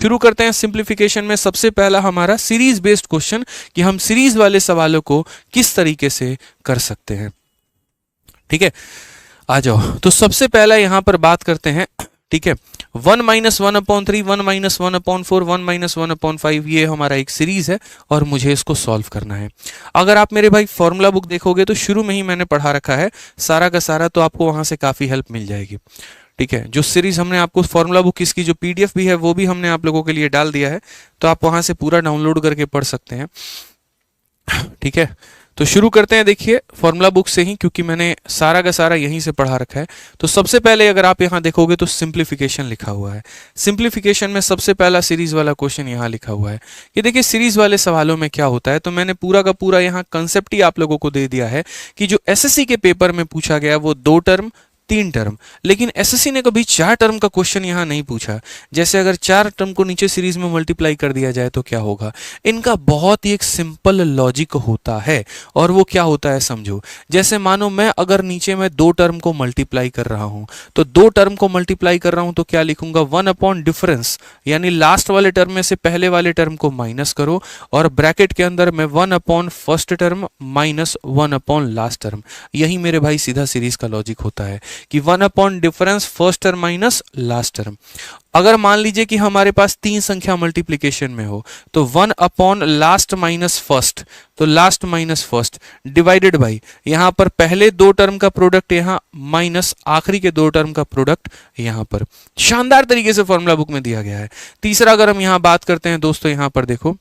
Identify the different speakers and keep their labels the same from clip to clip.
Speaker 1: शुरू करते हैं सिंप्लीफिकेशन में। सबसे पहला हमारा सीरीज बेस्ड क्वेश्चन कि हम सीरीज वाले सवालों को किस तरीके से कर सकते हैं। ठीक है, आ जाओ। तो सबसे पहला यहां पर बात करते हैं, ठीक है, 1 - 1/3, 1 - 1/4, 1 - 1/5, ये हमारा एक सीरीज है और मुझे इसको सॉल्व करना है। अगर आप मेरे भाई फॉर्मूला बुक देखोगे तो शुरू में ही मैंने पढ़ा रखा है सारा का सारा, तो आपको वहां से काफी हेल्प मिल जाएगी। ठीक है, जो सीरीज हमने आपको फॉर्मूला बुक इसकी जो पीडीएफ भी है वो भी हमने आप लोगों के लिए डाल दिया है, तो आप वहां से पूरा डाउनलोड करके पढ़ सकते हैं। ठीक है, तो शुरू करते हैं। देखिए फॉर्मूला बुक से ही, क्योंकि मैंने सारा का सारा यहीं से पढ़ा रखा है। तो सबसे पहले अगर आप यहां देखोगे तो सिंप्लीफिकेशन लिखा हुआ है। सिंप्लीफिकेशन में सबसे पहला सीरीज वाला क्वेश्चन यहां लिखा हुआ है कि देखिए सीरीज वाले सवालों में क्या होता है। तो मैंने पूरा का पूरा यहां कंसेप्ट ही आप लोगों को दे दिया है कि जो एसएससी के पेपर में पूछा गया वो 2 टर्म 3 टर्म, लेकिन एसएससी ने कभी 4 टर्म का क्वेश्चन यहां नहीं पूछा। जैसे अगर 4 टर्म को नीचे सीरीज में मल्टीप्लाई कर दिया जाए तो क्या होगा। इनका बहुत ही एक सिंपल लॉजिक होता है, और वो क्या होता है समझो। जैसे मानो मैं अगर नीचे में 2 टर्म को मल्टीप्लाई कर रहा हूं, तो 2 टर्म को मल्टीप्लाई कर रहा हूं तो क्या लिखूंगा, 1 अपॉन डिफरेंस, यानी लास्ट वाले टर्म में से पहले वाले टर्म को माइनस करो, और ब्रैकेट के अंदर में 1 upon first term minus 1 upon last term. यही मेरे भाई सीधा सीरीज का लॉजिक होता है कि 1 upon difference first term minus last term. अगर मान लीजिए कि हमारे पास 3 संख्या मल्टीप्लिकेशन में हो, तो 1 अपॉन लास्ट माइनस फर्स्ट, तो last minus first divided by यहां पर पहले 2 टर्म का प्रोडक्ट यहां माइनस आखिरी के 2 टर्म का प्रोडक्ट यहां पर। शानदार तरीके से फॉर्मूला बुक में दिया गया है। तीसरा अगर हम यहां बात करते हैं दोस्तों, यहां पर देखो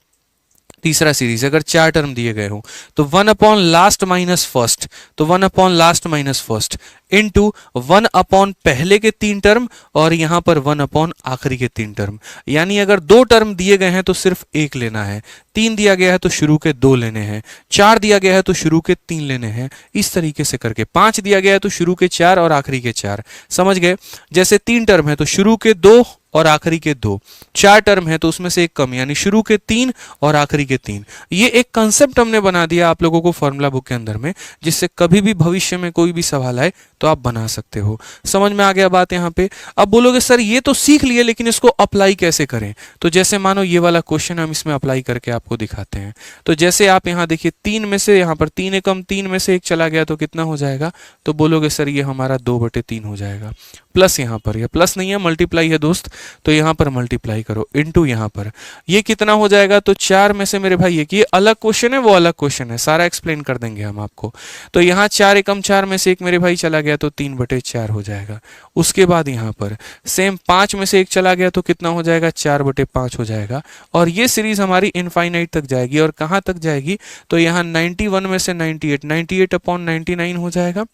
Speaker 1: तीसरा सीरीज अगर 4 टर्म दिए गए हो तो 1 अपॉन लास्ट माइनस फर्स्ट, तो 1 upon last minus first into 1 upon पहले के 3 टर्म और यहां पर 1 अपॉन आखिरी के 3 टर्म। यानी अगर 2 टर्म दिए गए हैं तो सिर्फ 1 लेना है, 3 दिया गया है तो शुरू के 2 लेने हैं, 4 दिया गया है तो शुरू के 3 लेने हैं, इस तरीके से करके 5 दिया गया है तो शुरू के 4 और आखिरी के 4। समझ गए। जैसे 3 टर्म है तो शुरू के 2 और आखिरी के 2, 4 टर्म है तो उसमें से एक कम, यानी शुरू के 3 और आखिरी के 3। ये एक कंसेप्ट हमने बना दिया आप लोगों को फॉर्मूला बुक के अंदर में, जिससे कभी भी भविष्य में कोई भी सवाल आए तो आप बना सकते हो। समझ में आ गया बात यहाँ पे। अब बोलोगे सर ये तो सीख लिए, लेकिन इसको अप्लाई कैसे करें। तो जैसे मानो ये वाला क्वेश्चन हम इसमें अप्लाई करके आपको दिखाते हैं। तो जैसे आप यहाँ देखिए 3 में से यहाँ पर 3 एकम 3 में से 1 चला गया तो कितना हो जाएगा, तो बोलोगे सर ये हमारा 2/3 हो जाएगा। प्लस यहाँ पर, यह प्लस नहीं है मल्टीप्लाई है दोस्त, तो यहां पर मल्टीप्लाई करो इनटू यहां पर ये कितना हो जाएगा। तो 4 में से मेरे भाई ये अलग क्वेश्चन है, वो अलग क्वेश्चन है, सारा एक्सप्लेन कर देंगे हम आपको। तो यहां 4 एकम 4 में से 1 मेरे भाई चला गया तो 3/4 हो जाएगा। उसके बाद यहां पर सेम 5 में से 1 चला गया तो कितना हो जाएगा, 4/5 हो जाएगा। और ये सीरीज हमारी इनफाइनाइट तक जाएगी। और कहां तक जाएगी, तो यहां 91 में से 98, 98 अपॉन 99 हो जाएगा।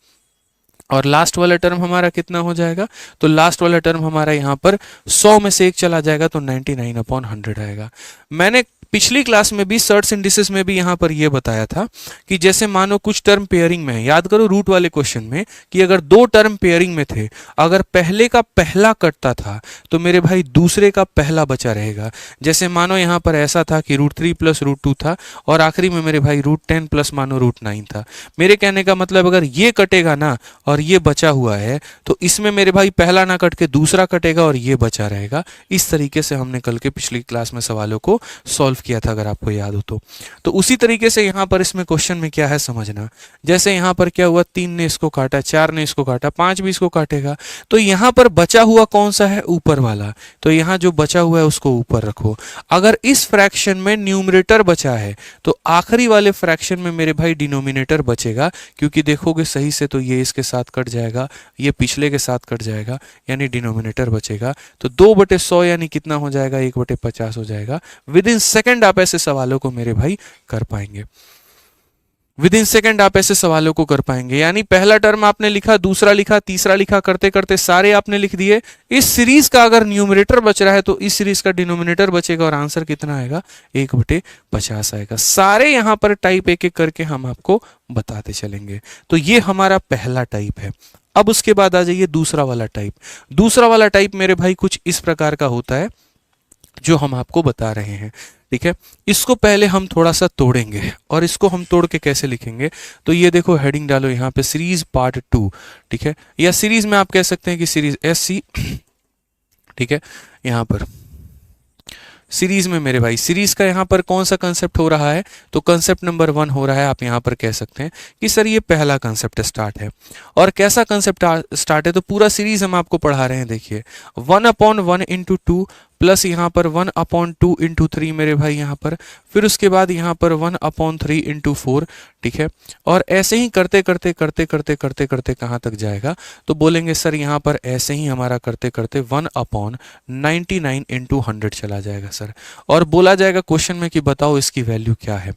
Speaker 1: और लास्ट वाला टर्म हमारा कितना हो जाएगा, तो लास्ट वाला टर्म हमारा यहाँ पर 100 में से 1 चला जाएगा तो 99 अपॉन 100 आएगा। मैंने पिछली क्लास में भी सर्ट्स इंडिसेस में भी यहाँ पर ये बताया था कि जैसे मानो कुछ टर्म पेयरिंग में है, याद करो रूट वाले क्वेश्चन में कि अगर 2 टर्म पेयरिंग में थे, अगर पहले का पहला कटता था तो मेरे भाई दूसरे का पहला बचा रहेगा। जैसे मानो यहाँ पर ऐसा था कि √3 + √2 था और आखिरी में मेरे भाई √10 + मानो √9 था। मेरे कहने का मतलब अगर ये कटेगा ना और ये बचा हुआ है तो इसमें मेरे भाई पहला ना कट के दूसरा कटेगा और ये बचा रहेगा। इस तरीके से हमने कल के पिछली क्लास में सवालों को सॉल्व किया था, अगर आपको याद हो तो उसी तरीके से यहां पर इसमें क्वेश्चन में क्या है समझना। जैसे यहां पर क्या हुआ, 3 ने इसको काटा, 4 ने इसको काटा, 5 भी इसको काटेगा, तो यहां पर बचा हुआ कौन सा है, ऊपर वाला। तो यहां जो बचा हुआ है उसको ऊपर रखो। अगर इस फ्रैक्शन में न्यूमरेटर बचा है तो आखिरी वाले फ्रैक्शन में मेरे भाई डिनोमिनेटर बचेगा, क्योंकि देखोगे सही से तो ये इसके साथ कट जाएगा, ये पिछले के साथ कट जाएगा, यानी डिनोमिनेटर बचेगा। तो 2/100 यानी कितना हो जाएगा, 1/50 हो जाएगा। विद इन सेकंड आप ऐसे सवालों को मेरे भाई कर पाएंगे। विद इन सेकंड आप ऐसे सवालों को कर पाएंगे। यानी पहला टर्म आपने लिखा, दूसरा लिखा, तीसरा लिखा, करते करते सारे आपने लिख दिए। इस सीरीज का अगर न्यूमरेटर बच रहा है तो इस सीरीज का डिनोमिनेटर बचेगा और आंसर कितना आएगा, 1/50 आएगा। सारे यहां पर टाइप एक एक करके हम आपको बताते चलेंगे। तो ये हमारा पहला टाइप है। अब उसके बाद आ जाइए दूसरा वाला टाइप। दूसरा वाला टाइप मेरे भाई कुछ इस प्रकार का होता है जो हम आपको बता रहे हैं। ठीक है, इसको पहले हम थोड़ा सा तोड़ेंगे और इसको हम तोड़ के कैसे लिखेंगे, तो ये देखो हेडिंग डालो यहाँ पे सीरीज पार्ट 2। ठीक है, या सीरीज में आप कह सकते हैं कि सीरीज SC। ठीक है, यहाँ पर सीरीज में मेरे भाई, सीरीज का यहाँ पर कौन सा कंसेप्ट हो रहा है, तो कंसेप्ट नंबर 1 हो रहा है। आप यहाँ पर कह सकते हैं कि सर ये पहला कंसेप्ट स्टार्ट है। और कैसा कंसेप्ट स्टार्ट है, तो पूरा सीरीज हम आपको पढ़ा रहे हैं। देखिए 1/1 इंटू 2 प्लस यहाँ पर 1/2 इंटू 3 मेरे भाई यहाँ पर, फिर उसके बाद यहाँ पर 1/3 इंटू 4, ठीक है। और ऐसे ही करते करते करते करते करते करते कहाँ तक जाएगा, तो बोलेंगे सर यहाँ पर ऐसे ही हमारा करते करते 1/99 इंटू 100 चला जाएगा सर। और बोला जाएगा क्वेश्चन में कि बताओ इसकी वैल्यू क्या है।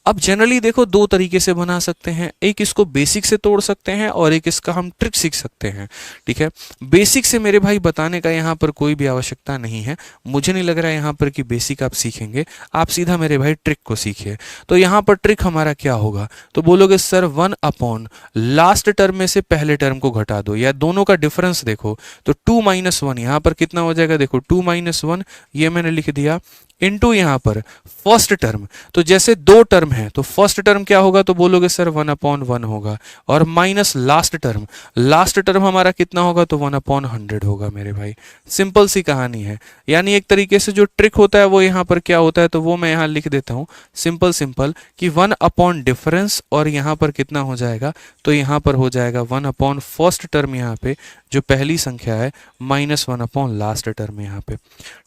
Speaker 1: अब जनरली देखो दो तरीके से बना सकते हैं, एक इसको बेसिक से तोड़ सकते हैं और एक इसका हम ट्रिक सीख सकते हैं, ठीक है। बेसिक से मेरे भाई बताने का यहाँ पर कोई भी आवश्यकता नहीं है, मुझे नहीं लग रहा है यहाँ पर कि बेसिक आप सीखेंगे, आप सीधा मेरे भाई ट्रिक को सीखिए। तो यहाँ पर ट्रिक हमारा क्या होगा, तो बोलोगे सर 1 लास्ट टर्म में से पहले टर्म को घटा दो, या दोनों का डिफरेंस देखो, तो 2 - 1 यहाँ पर कितना हो जाएगा, देखो 2 - 1 ये मैंने लिख दिया, इनटू यहाँ पर फर्स्ट टर्म। तो जैसे दो टर्म है तो फर्स्ट टर्म क्या होगा, तो बोलोगे सर 1/1 होगा, और minus last term, last term हमारा कितना होगा, तो 1/100 होगा मेरे भाई। सिंपल सी कहानी है। यानी एक तरीके से जो ट्रिक होता है वो यहाँ पर क्या होता है, तो वो मैं यहाँ लिख देता हूँ सिंपल सिंपल कि 1 डिफरेंस, और यहाँ पर कितना हो जाएगा, तो यहाँ पर हो जाएगा 1 फर्स्ट टर्म यहाँ पे जो पहली संख्या है, -1 लास्ट टर्म यहाँ पे,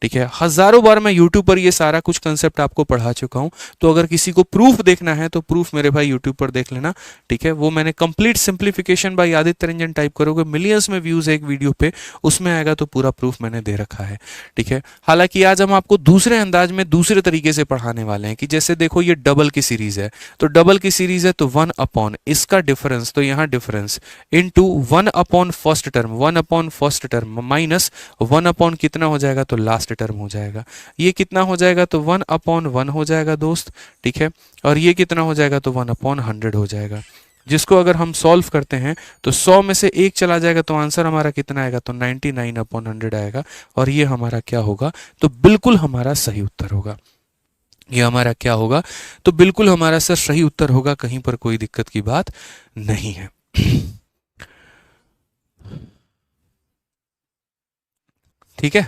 Speaker 1: ठीक है। हजारों बार मैं यूट्यूब पर ये सारा कुछ कंसेप्ट आपको पढ़ा चुका हूँ, तो अगर किसी को प्रूफ देखना है तो प्रूफ मेरे भाई यूट्यूब पर देख लेना, ठीक है। वो मैंने complete simplification by Aditya Ranjan type करोगे, मिलियंस में व्यूज है एक वीडियो पे, उसमें आएगा तो पूरा प्रूफ मैंने दे रखा है, ठीक है। हालांकि आज हम आपको दूसरे अंदाज में दूसरे तरीके से पढ़ाने वाले हैं कि जैसे देखो ये डबल की सीरीज है, तो डबल की सीरीज है तो 1 इसका डिफरेंस, तो यहाँ difference into 1 first term, 1 first term minus 1 कितना हो जाएगा, तो लास्ट टर्म हो जाएगा। ये कितना हो जाएगा, तो 1/1 हो जाएगा दोस्त, ठीक है। और ये कितना हो जाएगा, तो 1/100 हो जाएगा। जिसको अगर हम सॉल्व करते हैं तो 100 में से 1 चला जाएगा, तो आंसर हमारा कितना आएगा, तो 99/100 आएगा। और ये हमारा क्या होगा, तो बिल्कुल हमारा सही उत्तर होगा। ये हमारा क्या होगा, तो बिल्कुल हमारा सर सही उत्तर होगा, कहीं पर कोई दिक्कत की बात नहीं है। ठीक है,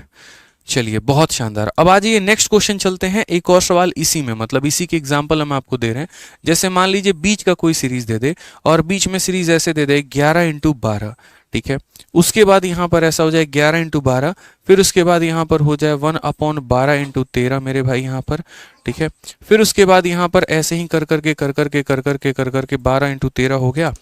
Speaker 1: चलिए बहुत शानदार। अब आ जाइए नेक्स्ट क्वेश्चन चलते हैं, एक और सवाल इसी में, मतलब इसी के एग्जांपल हम आपको दे रहे हैं। जैसे मान लीजिए बीच का कोई सीरीज दे दे, और बीच में सीरीज ऐसे दे दे 11 × 12, ठीक है। उसके बाद यहाँ पर ऐसा हो जाए 11 × 12, फिर उसके बाद यहाँ पर हो जाए 1/12 × 13 मेरे भाई यहाँ पर, ठीक है। फिर उसके बाद यहाँ पर ऐसे ही कर करके 12 × 13 हो गया,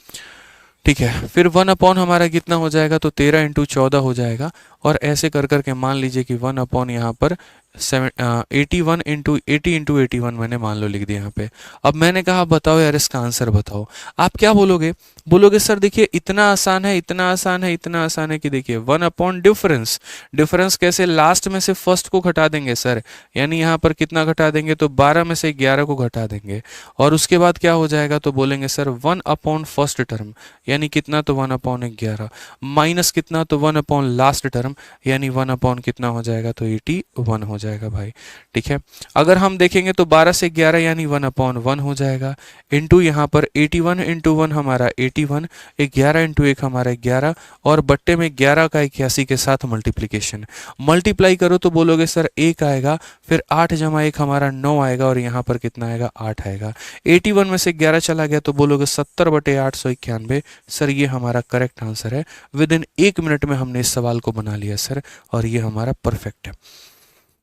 Speaker 1: ठीक है। फिर 1 हमारा कितना हो जाएगा, तो 13 × 14 हो जाएगा। और ऐसे कर करके मान लीजिए कि 1 यहाँ पर 81 × 81 मैंने मान लो लिख दिया यहाँ पे। अब मैंने कहा बताओ यार इसका आंसर बताओ, आप क्या बोलोगे, बोलोगे सर देखिए इतना आसान है, इतना आसान है, इतना आसान है कि देखिए 1 डिफरेंस, डिफरेंस कैसे, लास्ट में से फर्स्ट को घटा देंगे सर, यानी यहाँ पर कितना घटा देंगे, तो 12 में से 11 को घटा देंगे। और उसके बाद क्या हो जाएगा, तो बोलेंगे सर 1 फर्स्ट टर्म, यानी कितना, तो 1/11 माइनस कितना, तो 1 लास्ट टर्म, यानी 1 कितना हो जाएगा, तो 81 हो जाएगा भाई, ठीक है। अगर हम देखेंगे तो 12 से 11 यानी 1/1 हो जाएगा, इंटू यहाँ पर 81 × 1 हमारा 81, 11 × 1 हमारा 11, और बट्टे में 11 का 81 के साथ मल्टीप्लीकेशन, मल्टीप्लाई करो तो बोलोगे सर 1 आएगा, फिर 8 + 1 हमारा 9 आएगा, और यहाँ पर कितना आएगा, 8 आएगा। 81 में से 11 चला गया तो बोलोगे 70/891। सर ये हमारा करेक्ट आंसर है। विद इन 1 मिनट में हमने इस सवाल को बना लिया सर, और ये हमारा परफेक्ट है।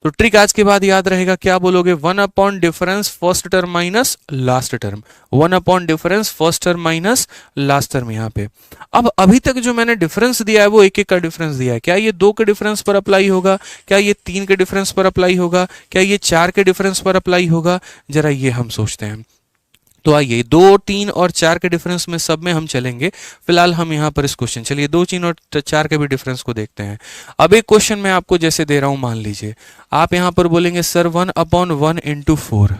Speaker 1: तो ट्रिक आज के बाद याद रहेगा, क्या बोलोगे, 1 difference first term minus last term, 1 difference first term minus last term यहाँ पे। अब अभी तक जो मैंने डिफरेंस दिया है वो एक एक का डिफरेंस दिया है, क्या ये 2 के डिफरेंस पर अप्लाई होगा, क्या ये 3 के डिफरेंस पर अप्लाई होगा, क्या ये 4 के डिफरेंस पर अप्लाई होगा, जरा ये हम सोचते हैं। तो आइए 2, 3 और 4 के डिफरेंस में सब में हम चलेंगे। फिलहाल हम यहाँ पर इस क्वेश्चन, चलिए 2, 3 और 4 के भी डिफरेंस को देखते हैं। अब एक क्वेश्चन मैं आपको जैसे दे रहा हूँ, मान लीजिए आप यहाँ पर बोलेंगे सर 1/1 × 4,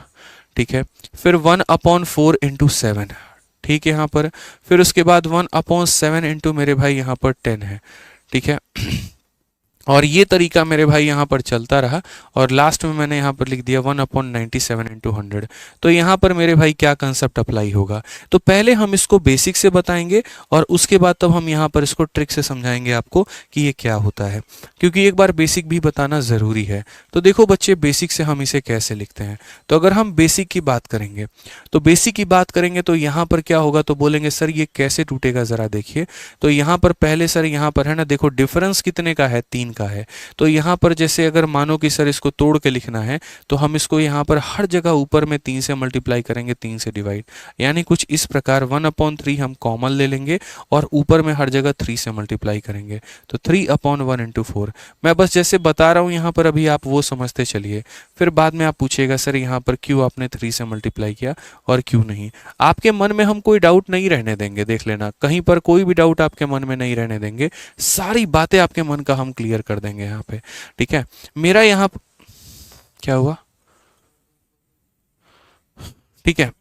Speaker 1: ठीक है। फिर 1/4 × 7, ठीक है यहाँ पर। फिर उसके बाद 1/7 × मेरे भाई यहाँ पर 10 है, ठीक है। और ये तरीका मेरे भाई यहाँ पर चलता रहा और लास्ट में मैंने यहाँ पर लिख दिया 1/97 × 100। तो यहाँ पर मेरे भाई क्या कंसेप्ट अप्लाई होगा, तो पहले हम इसको बेसिक से बताएंगे और उसके बाद तब हम यहाँ पर इसको ट्रिक से समझाएंगे आपको कि ये क्या होता है, क्योंकि एक बार बेसिक भी बताना ज़रूरी है। तो देखो बच्चे, बेसिक से हम इसे कैसे लिखते हैं। तो अगर हम बेसिक की बात करेंगे तो यहाँ पर क्या होगा, तो बोलेंगे सर ये कैसे टूटेगा, ज़रा देखिए। तो यहाँ पर पहले सर यहाँ पर है ना, देखो डिफरेंस कितने का है, 3 का है। तो यहाँ पर जैसे अगर मानो कि सर इसको तोड़ के लिखना है तो हम इसको यहाँ पर हर जगह ऊपर में 3 से मल्टीप्लाई करेंगे, 3 से डिवाइड, यानी कुछ इस प्रकार 1/3 हम कॉमन ले लेंगे और ऊपर में हर जगह 3 से मल्टीप्लाई करेंगे। तो 3/1 × 4। मैं बस जैसे बता रहा हूँ यहाँ पर, अभी आप वो समझते चलिए, फिर बाद में आप पूछिएगा सर यहाँ पर क्यों आपने 3 से मल्टीप्लाई किया और क्यों नहीं। आपके मन में हम कोई डाउट नहीं रहने देंगे, देख लेना, कहीं पर कोई भी डाउट आपके मन में नहीं रहने देंगे, सारी बातें आपके मन का हम क्लियर कर देंगे यहाँ पे, ठीक है। मेरा यहाँ क्या हुआ, ठीक है।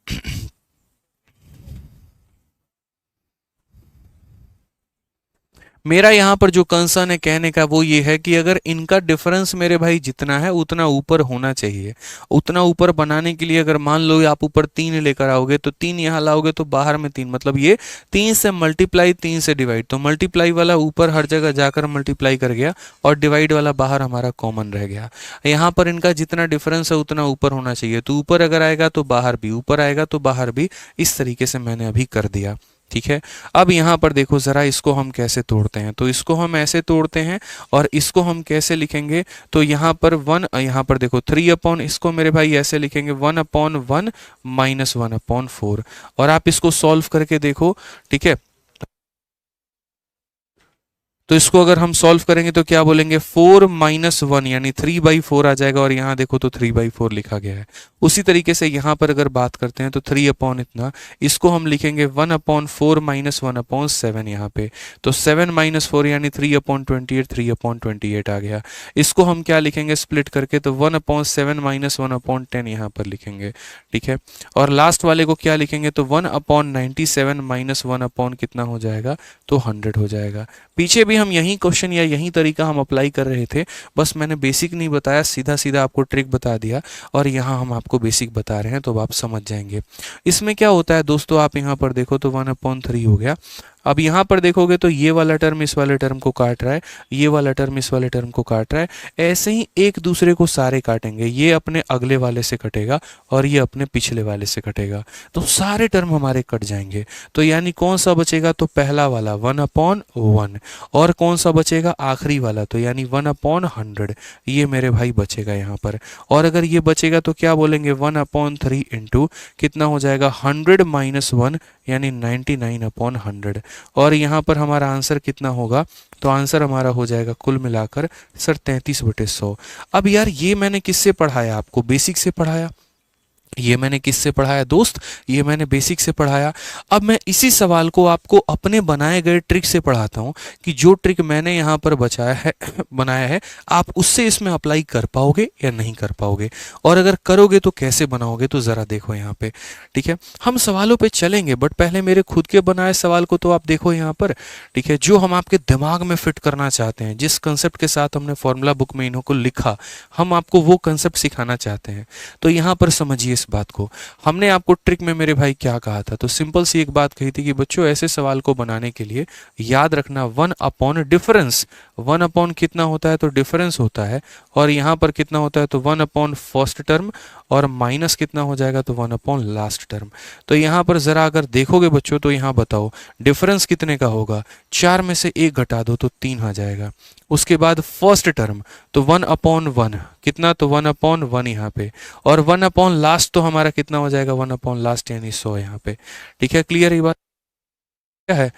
Speaker 1: मेरा यहाँ पर जो कंसर्न है कहने का वो ये है कि अगर इनका डिफरेंस मेरे भाई जितना है उतना ऊपर होना चाहिए। उतना ऊपर बनाने के लिए अगर मान लो आप ऊपर 3 लेकर आओगे तो 3 यहाँ लाओगे तो बाहर में 3, मतलब ये 3 से मल्टीप्लाई 3 से डिवाइड, तो मल्टीप्लाई वाला ऊपर हर जगह जाकर मल्टीप्लाई कर गया और डिवाइड वाला बाहर हमारा कॉमन रह गया। यहाँ पर इनका जितना डिफरेंस है उतना ऊपर होना चाहिए, तो ऊपर अगर आएगा तो बाहर भी, ऊपर आएगा तो बाहर भी, इस तरीके से मैंने अभी कर दिया, ठीक है। अब यहाँ पर देखो ज़रा, इसको हम कैसे तोड़ते हैं, तो इसको हम ऐसे तोड़ते हैं और इसको हम कैसे लिखेंगे, तो यहाँ पर 1, यहाँ पर देखो 3 इसको मेरे भाई ऐसे लिखेंगे 1/1 - 1/4, और आप इसको सॉल्व करके देखो, ठीक है। तो इसको अगर हम सॉल्व करेंगे तो क्या बोलेंगे, 4 - 1 यानी 3/4 आ जाएगा, और यहाँ देखो तो 3/4 लिखा गया है। उसी तरीके से यहाँ पर अगर बात करते हैं तो 3 इतना, इसको हम लिखेंगे 1/4 - 1/7 यहाँ पे, तो 7 - 4 यानी 3/28, 3/28 आ गया। इसको हम क्या लिखेंगे स्प्लिट करके, तो 1/7 - 1/10 यहाँ पर लिखेंगे, ठीक है। और लास्ट वाले को क्या लिखेंगे, तो 1/97 - 1 कितना हो जाएगा, तो 100 हो जाएगा। पीछे भी हम यही क्वेश्चन या यही तरीका हम अप्लाई कर रहे थे, बस मैंने बेसिक नहीं बताया, सीधा सीधा आपको ट्रिक बता दिया, और यहाँ हम आपको बेसिक बता रहे हैं, तो आप समझ जाएंगे। इसमें क्या होता है दोस्तों, आप यहाँ पर देखो तो 1/3 हो गया। अब यहाँ पर देखोगे तो ये वाला टर्म इस वाले टर्म को काट रहा है, ये वाला टर्म इस वाले टर्म को काट रहा है, ऐसे ही एक दूसरे को सारे काटेंगे, ये अपने अगले वाले से कटेगा और ये अपने पिछले वाले से कटेगा, तो सारे टर्म हमारे कट जाएंगे। तो यानी कौन सा बचेगा, तो पहला वाला 1/1, और कौन सा बचेगा, आखिरी वाला, तो यानी 1/100, ये मेरे भाई बचेगा यहाँ पर। और अगर ये बचेगा तो क्या बोलेंगे, 1/3 इंटू कितना हो जाएगा, 100 - 1 यानी 99/100, और यहाँ पर हमारा आंसर कितना होगा, तो आंसर हमारा हो जाएगा कुल मिलाकर सर 33/100। अब यार ये मैंने किससे पढ़ाया, आपको बेसिक से पढ़ाया, ये मैंने किससे पढ़ाया दोस्त, ये मैंने बेसिक से पढ़ाया। अब मैं इसी सवाल को आपको अपने बनाए गए ट्रिक से पढ़ाता हूँ कि जो ट्रिक मैंने यहाँ पर बचाया है बनाया है, आप उससे इसमें अप्लाई कर पाओगे या नहीं कर पाओगे, और अगर करोगे तो कैसे बनाओगे, तो ज़रा देखो यहाँ पे, ठीक है। हम सवालों पे चलेंगे, बट पहले मेरे खुद के बनाए सवाल को तो आप देखो यहाँ पर, ठीक है, जो हम आपके दिमाग में फिट करना चाहते हैं, जिस कंसेप्ट के साथ हमने फॉर्मूला बुक में इन्हों को लिखा, हम आपको वो कंसेप्ट सिखाना चाहते हैं। तो यहाँ पर समझिए इस बात को, हमने आपको ट्रिक में मेरे भाई क्या कहा था, तो सिंपल सी एक बात कही थी कि बच्चों ऐसे सवाल को बनाने के लिए याद रखना 1/डिफरेंस, 1 कितना होता है, तो डिफरेंस होता है, और यहाँ पर कितना होता है, तो 1/फर्स्ट टर्म, और माइनस कितना हो जाएगा, तो 1/लास्ट टर्म। तो यहाँ पर ज़रा अगर देखोगे बच्चों, तो यहाँ बताओ डिफरेंस कितने का होगा, 4 में से 1 घटा दो तो 3 आ जाएगा। उसके बाद फर्स्ट टर्म तो 1/1 कितना, तो 1/1 यहाँ पे, और 1/लास्ट तो हमारा कितना हो जाएगा, 1/लास्ट यानी 100 यहाँ पे, ठीक है। क्लियर ये बात क्या है।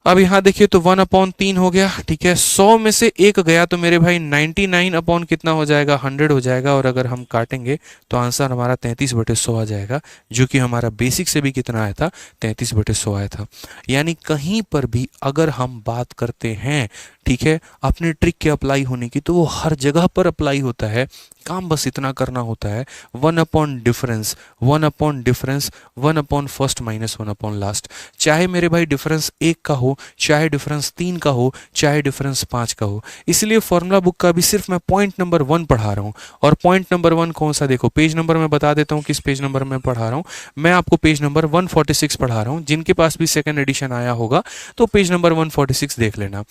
Speaker 1: अब यहाँ देखिए तो 1/3 हो गया, ठीक है। 100 में से 1 गया तो मेरे भाई 99 कितना हो जाएगा, 100 हो जाएगा, और अगर हम काटेंगे तो आंसर हमारा 33/100 आ जाएगा, जो कि हमारा बेसिक से भी कितना आया था, 33/100 आया था। यानी कहीं पर भी अगर हम बात करते हैं, ठीक है, अपने ट्रिक के अप्लाई होने की, तो वो हर जगह पर अप्लाई होता है, काम बस इतना करना होता है, 1/डिफरेंस, 1/डिफरेंस, 1/फर्स्ट - 1/लास्ट, चाहे मेरे भाई डिफरेंस 1 का हो चाहे डिफरेंस 3 का हो, चाहे डिफरेंस 5 का हो। इसलिए फॉर्मूला बुक का भी सिर्फ मैं पॉइंट नंबर 1 पढ़ा रहा हूँ। और पॉइंट नंबर 1 कौन सा, देखो पेज नंबर मैं बता देता हूँ किस पेज नंबर में पढ़ा रहा हूँ। मैं आपको पेज नंबर 146 पढ़ा रहा हूँ। जिनके पास भी सेकंड एडिशन आया होगा तो पेज नंबर 146 देख लेना।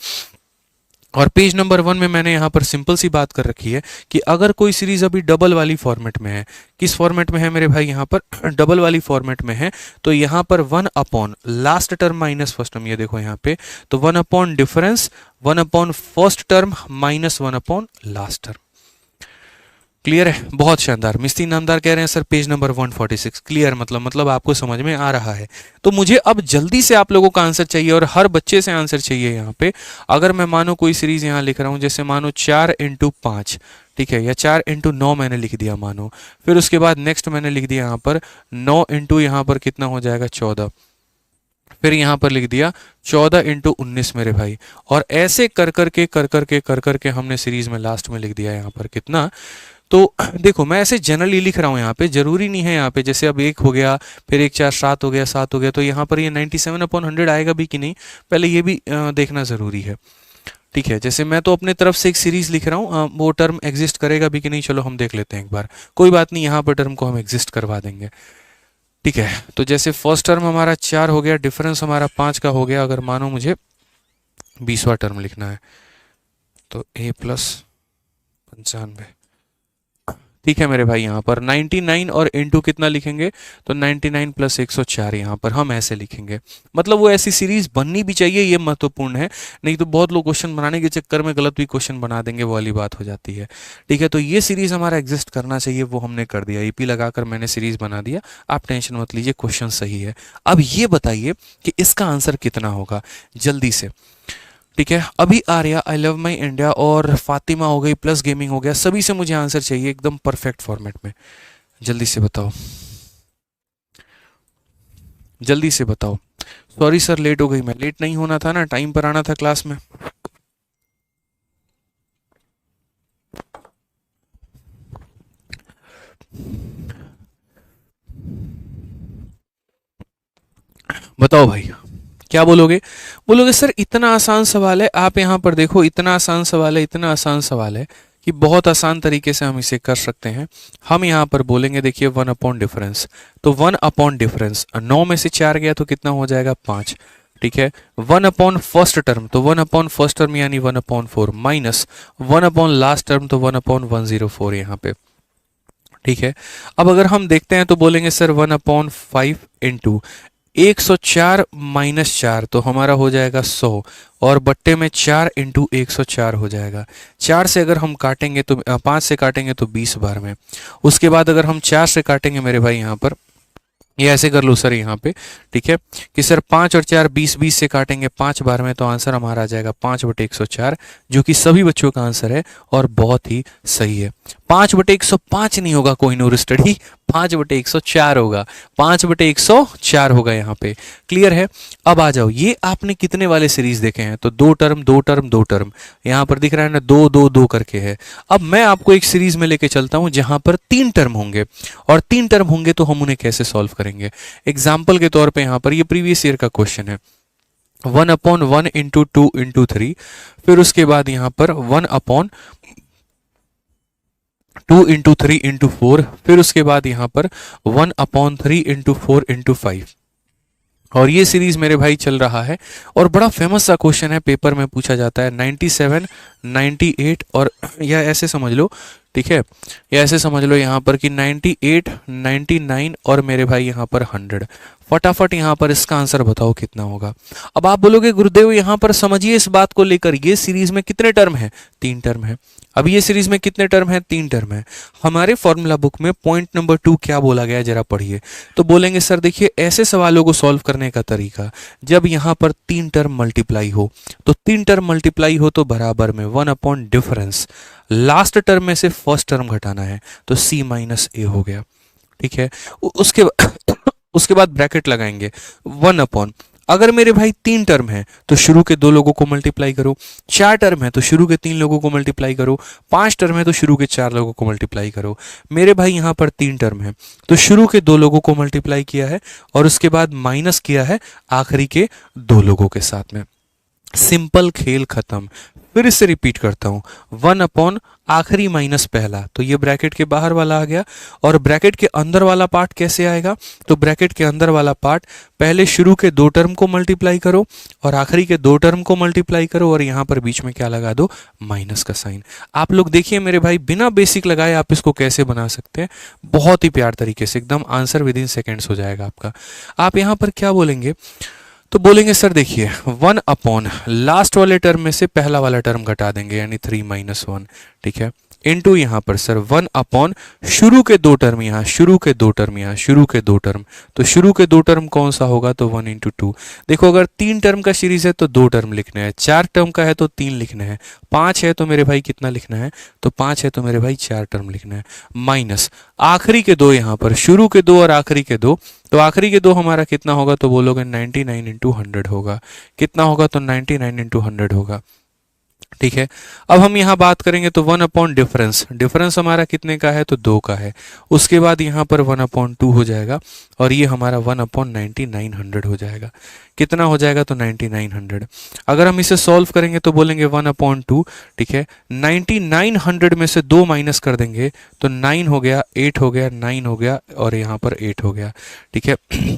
Speaker 1: और पेज नंबर 1 में मैंने यहाँ पर सिंपल सी बात कर रखी है कि अगर कोई सीरीज अभी डबल वाली फॉर्मेट में है, किस फॉर्मेट में है मेरे भाई, यहाँ पर डबल वाली फॉर्मेट में है, तो यहाँ पर 1 upon last term minus first term, ये देखो यहाँ पे, तो 1 upon difference 1 upon first term minus 1 upon last term. Clear है, बहुत शानदार। मिस्त्री नामदार कह रहे हैं सर पेज नंबर 146 क्लियर, मतलब आपको समझ में आ रहा है। तो मुझे अब जल्दी से आप लोगों का आंसर चाहिए और हर बच्चे से आंसर चाहिए यहाँ पे। अगर मैं मानो कोई सीरीज यहाँ लिख रहा हूँ, जैसे मानो 4 इंटू 5, ठीक है, या 4 इंटू 9 मैंने लिख दिया मानो, फिर उसके बाद नेक्स्ट मैंने लिख दिया यहाँ पर 9 इंटू यहाँ पर कितना हो जाएगा 14, फिर यहाँ पर लिख दिया 14 इंटू 19 मेरे भाई, और ऐसे कर करके हमने सीरीज में लास्ट में लिख दिया यहाँ पर कितना। तो देखो मैं ऐसे जनरली लिख रहा हूँ यहाँ पे, जरूरी नहीं है यहाँ पे, जैसे अब 1 हो गया, फिर 1 4 7 हो गया, 7 हो गया, तो यहाँ पर ये 97/100 आएगा भी कि नहीं, पहले ये भी देखना ज़रूरी है। ठीक है, जैसे मैं तो अपने तरफ से एक सीरीज लिख रहा हूँ, वो टर्म एग्जिस्ट करेगा भी कि नहीं, चलो हम देख लेते हैं एक बार, कोई बात नहीं, यहाँ पर टर्म को हम एग्जिस्ट करवा देंगे। ठीक है, तो जैसे फर्स्ट टर्म हमारा 4 हो गया, डिफरेंस हमारा 5 का हो गया, अगर मानो मुझे 20वां टर्म लिखना है तो a प्लस 95। ठीक है मेरे भाई, यहाँ पर 99 और इंटू कितना लिखेंगे, तो 99 प्लस 104 यहाँ पर हम ऐसे लिखेंगे। मतलब वो ऐसी सीरीज बननी भी चाहिए, ये महत्वपूर्ण है, नहीं तो बहुत लोग क्वेश्चन बनाने के चक्कर में गलत भी क्वेश्चन बना देंगे, वो वाली बात हो जाती है। ठीक है, तो ये सीरीज हमारा एग्जिस्ट करना चाहिए, वो हमने कर दिया, ईपी लगाकर मैंने सीरीज बना दिया, आप टेंशन मत लीजिए, क्वेश्चन सही है। अब ये बताइए कि इसका आंसर कितना होगा जल्दी से। ठीक है, अभी Arya, I love my India और फातिमा हो गई, प्लस गेमिंग हो गया, सभी से मुझे आंसर चाहिए एकदम परफेक्ट फॉर्मेट में, जल्दी से बताओ, जल्दी से बताओ। सॉरी सर लेट हो गई, मैं लेट नहीं होना था ना, टाइम पर आना था क्लास में। बताओ भाई क्या बोलोगे, बोलोगे सर इतना आसान सवाल है, आप यहाँ पर देखो इतना आसान सवाल है, इतना आसान सवाल है कि बहुत आसान तरीके से हम इसे कर सकते हैं। हम यहाँ पर बोलेंगे देखिए 1 अपॉन डिफरेंस, तो 1 अपॉन डिफरेंस 9 में से 4 गया तो कितना हो जाएगा 5। ठीक है, 1 अपॉन फर्स्ट टर्म, तो 1 अपॉन फर्स्ट टर्म यानी 1 upon 4 minus 1 upon last term, तो 1 अपॉन 104 यहाँ पे। ठीक है, अब अगर हम देखते हैं तो बोलेंगे सर 1 अपॉन 5 इंटू 104 माइनस 4, तो हमारा हो जाएगा 100, और बट्टे में 4 इंटू 104 हो जाएगा। 4 से अगर हम काटेंगे तो 5 से काटेंगे तो 20 बार में, उसके बाद अगर हम 4 से काटेंगे मेरे भाई यहाँ पर, ये ऐसे कर लो सर यहाँ पे, ठीक है, कि सर 5 और 4 20, 20 से काटेंगे 5 बार में, तो आंसर हमारा आ जाएगा 5/104, जो कि सभी बच्चों का आंसर है और बहुत ही सही है। 5/105 नहीं होगा कोहिनूर स्टडी, 5/104 होगा, 5/104 होगा यहाँ पे। क्लियर है, अब आ जाओ, ये आपने कितने वाले सीरीज देखे हैं, तो 2 टर्म 2 टर्म 2 टर्म, यहाँ पर दिख रहा है ना 2 2 2 करके है। अब मैं आपको एक सीरीज में लेके चलता हूँ जहां पर 3 टर्म होंगे, और 3 टर्म होंगे तो हम उन्हें कैसे सॉल्व करेंगे। एग्जाम्पल के तौर पर यहाँ पर ये प्रीवियस ईयर का क्वेश्चन है, 1 अपॉन 1 इंटू 2 इंटू 3, फिर उसके बाद यहाँ पर 1 अपॉन 2 इंटू 3 इंटू 4, फिर उसके बाद यहाँ पर 1 अपॉन 3 इंटू 4 इंटू 5, और ये सीरीज मेरे भाई चल रहा है, और बड़ा फेमस सा क्वेश्चन है, पेपर में पूछा जाता है 97 98, और या ऐसे समझ लो, ठीक है, या ऐसे समझ लो यहाँ पर कि 98 99 और मेरे भाई यहाँ पर 100। फटाफट यहाँ पर इसका आंसर बताओ कितना होगा। अब आप बोलोगे गुरुदेव यहाँ पर समझिए इस बात को लेकर, ये सीरीज में कितने टर्म है, 3 टर्म है। अब ये सीरीज में कितने टर्म है, 3 टर्म है। हमारे फॉर्मूला बुक में पॉइंट नंबर 2 क्या बोला गया है जरा पढ़िए। तो बोलेंगे सर देखिए ऐसे सवालों को सॉल्व करने का तरीका, जब यहाँ पर 3 टर्म मल्टीप्लाई हो, तो 3 टर्म मल्टीप्लाई हो तो बराबर में 1 अपॉन डिफरेंस, लास्ट टर्म में से फर्स्ट टर्म घटाना है, तो c माइनस ए हो गया। ठीक है, उसके बाद ब्रैकेट लगाएंगे 1 अपॉन, अगर मेरे भाई 3 टर्म है तो शुरू के 2 लोगों को मल्टीप्लाई करो, 4 टर्म है तो शुरू के 3 लोगों को मल्टीप्लाई करो, 5 टर्म है तो शुरू के 4 लोगों को मल्टीप्लाई करो। मेरे भाई यहाँ पर 3 टर्म है तो शुरू के 2 लोगों को मल्टीप्लाई किया है और उसके बाद माइनस किया है आखिरी के 2 लोगों के साथ में। सिंपल खेल खत्म। फिर से रिपीट करता हूं, 1 अपॉन आखिरी माइनस पहला, तो ये ब्रैकेट के बाहर वाला आ गया। और ब्रैकेट के अंदर वाला पार्ट कैसे आएगा, तो ब्रैकेट के अंदर वाला पार्ट पहले शुरू के दो टर्म को मल्टीप्लाई करो और आखिरी के दो टर्म को मल्टीप्लाई करो और यहां पर बीच में क्या लगा दो, माइनस का साइन। आप लोग देखिए मेरे भाई, बिना बेसिक लगाए आप इसको कैसे बना सकते हैं, बहुत ही प्यार तरीके से, एकदम आंसर विद इन सेकेंड्स हो जाएगा आपका। आप यहां पर क्या बोलेंगे, तो बोलेंगे सर देखिए 1 अपॉन लास्ट वाले टर्म में से पहला वाला टर्म घटा देंगे यानी 3 - 1, ठीक है, इनटू यहाँ पर सर 1 अपॉन शुरू के दो टर्म, यहाँ शुरू के दो टर्म, यहाँ शुरू के दो टर्म, तो शुरू के दो टर्म कौन सा होगा, तो 1 × 2। देखो अगर 3 टर्म का सीरीज है तो 2 टर्म लिखने हैं, 4 टर्म का है तो 3 लिखने हैं, 5 है तो मेरे भाई कितना लिखना है, तो 5 है तो मेरे भाई 4 टर्म लिखना है, माइनस आखिरी के दो, यहाँ पर शुरू के दो और आखिरी के दो, तो आखिरी के दो हमारा कितना होगा, तो बोलोगे 99 × 100 होगा, कितना होगा, तो 99 × 100 होगा, ठीक है। अब हम यहाँ बात करेंगे तो 1 अपॉन डिफरेंस, डिफरेंस हमारा कितने का है, तो 2 का है, उसके बाद यहाँ पर 1/2 हो जाएगा और ये हमारा 1/9900 हो जाएगा, कितना हो जाएगा, तो 9900। अगर हम इसे सॉल्व करेंगे तो बोलेंगे 1/2, ठीक है, 9900 में से 2 माइनस कर देंगे तो 9 हो गया, 8 हो गया, 9 हो गया और यहाँ पर 8 हो गया, ठीक है।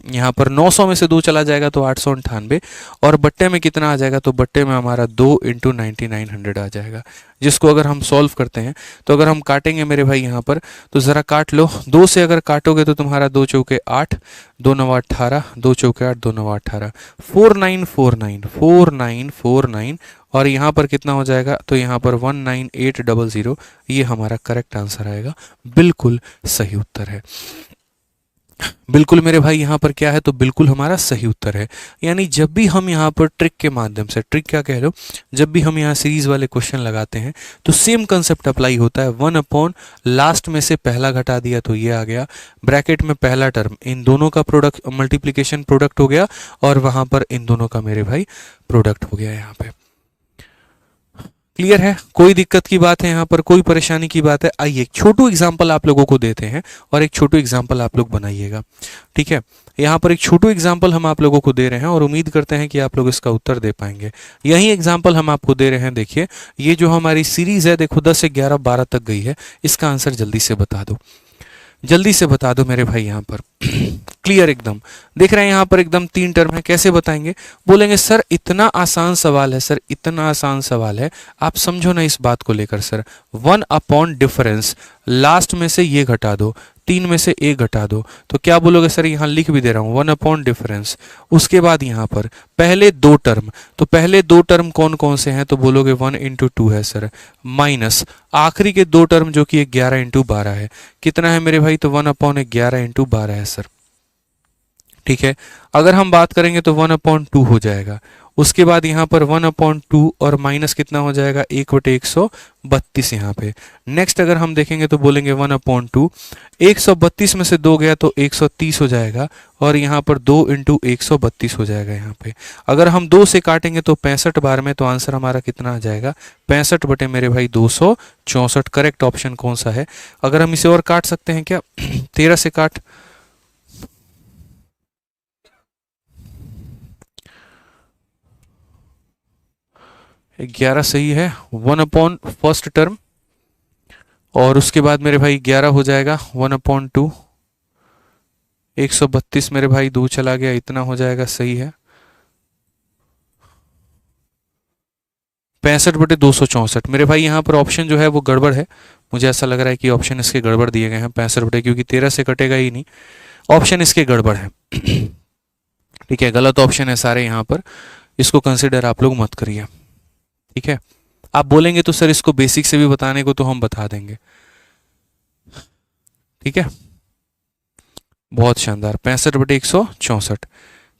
Speaker 1: यहाँ पर 900 में से 2 चला जाएगा तो 898 और बट्टे में कितना आ जाएगा, तो बट्टे में हमारा 2 × 9900 आ जाएगा, जिसको अगर हम सॉल्व करते हैं तो अगर हम काटेंगे मेरे भाई यहाँ पर, तो ज़रा काट लो, 2 से अगर काटोगे तो तुम्हारा 2 चौके 8, 2 9 18, 2 चौके 8, 2 9 18, 4949 4949 और यहाँ पर कितना हो जाएगा, तो यहाँ पर 19800, ये हमारा करेक्ट आंसर आएगा, बिल्कुल सही उत्तर है। बिल्कुल मेरे भाई यहाँ पर क्या है, तो बिल्कुल हमारा सही उत्तर है। यानी जब भी हम यहाँ पर ट्रिक के माध्यम से, ट्रिक क्या कह लो, जब भी हम यहाँ सीरीज वाले क्वेश्चन लगाते हैं तो सेम कंसेप्ट अप्लाई होता है। 1 अपॉन लास्ट में से पहला घटा दिया तो ये आ गया, ब्रैकेट में पहला टर्म, इन दोनों का प्रोडक्ट मल्टीप्लीकेशन प्रोडक्ट हो गया और वहां पर इन दोनों का मेरे भाई प्रोडक्ट हो गया यहाँ पे। क्लियर है, कोई दिक्कत की बात है यहाँ पर, कोई परेशानी की बात है? आइए एक छोटू एग्जाम्पल आप लोगों को देते हैं और एक छोटू एग्जाम्पल आप लोग बनाइएगा, ठीक है। यहाँ पर एक छोटू एग्जाम्पल हम आप लोगों को दे रहे हैं और उम्मीद करते हैं कि आप लोग इसका उत्तर दे पाएंगे। यही एग्जाम्पल हम आपको दे रहे हैं, देखिए ये जो हमारी सीरीज है, देखो 10 से 11 12 तक गई है, इसका आंसर जल्दी से बता दो, जल्दी से बता दो मेरे भाई यहाँ पर। क्लियर एकदम, देख रहे हैं यहाँ पर एकदम 3 टर्म है, कैसे बताएंगे? बोलेंगे सर इतना आसान सवाल है, सर इतना आसान सवाल है, आप समझो ना इस बात को लेकर सर। 1 अपॉन डिफरेंस, लास्ट में से ये घटा दो, 3 में से 1 घटा दो, तो क्या बोलोगे सर? यहाँ लिख भी दे रहा हूँ 1 अपॉन डिफरेंस, उसके बाद यहाँ पर पहले दो टर्म, तो पहले दो टर्म कौन कौन से हैं? तो बोलोगे 1 × 2 है सर, माइनस आखिरी के दो टर्म जो कि 11 × 12 है, कितना है मेरे भाई? तो 1/11 × 12 है सर, ठीक है। अगर हम बात करेंगे तो 1/2 हो जाएगा, उसके बाद यहाँ पर 1/2 और माइनस कितना हो जाएगा? 1/132 यहाँ पे। नेक्स्ट अगर हम देखेंगे तो बोलेंगे 1/2, 132 में से 2 गया तो 130 हो जाएगा और यहाँ पर 2 × 132 हो जाएगा यहाँ पे। अगर हम 2 से काटेंगे तो 65 बार में, तो आंसर हमारा कितना आ जाएगा? 65 बटे मेरे भाई 264। करेक्ट ऑप्शन कौन सा है? अगर हम इसे और काट सकते हैं क्या? 13 से काट, 11 सही है, 1 अपॉन फर्स्ट टर्म और उसके बाद मेरे भाई 11 हो जाएगा 1/2, 132 मेरे भाई 2 चला गया, इतना हो जाएगा, सही है। 65 बटे 264 मेरे भाई, यहाँ पर ऑप्शन जो है वो गड़बड़ है, मुझे ऐसा लग रहा है कि ऑप्शन इसके गड़बड़ दिए गए हैं। 65 बटे, क्योंकि 13 से कटेगा ही नहीं, ऑप्शन इसके गड़बड़ है। ठीक है, गलत ऑप्शन है सारे यहाँ पर, इसको कंसिडर आप लोग मत करिए, ठीक है। आप बोलेंगे तो सर इसको बेसिक से भी बताने को, तो हम बता देंगे, ठीक है। बहुत शानदार, 65 बटे 164।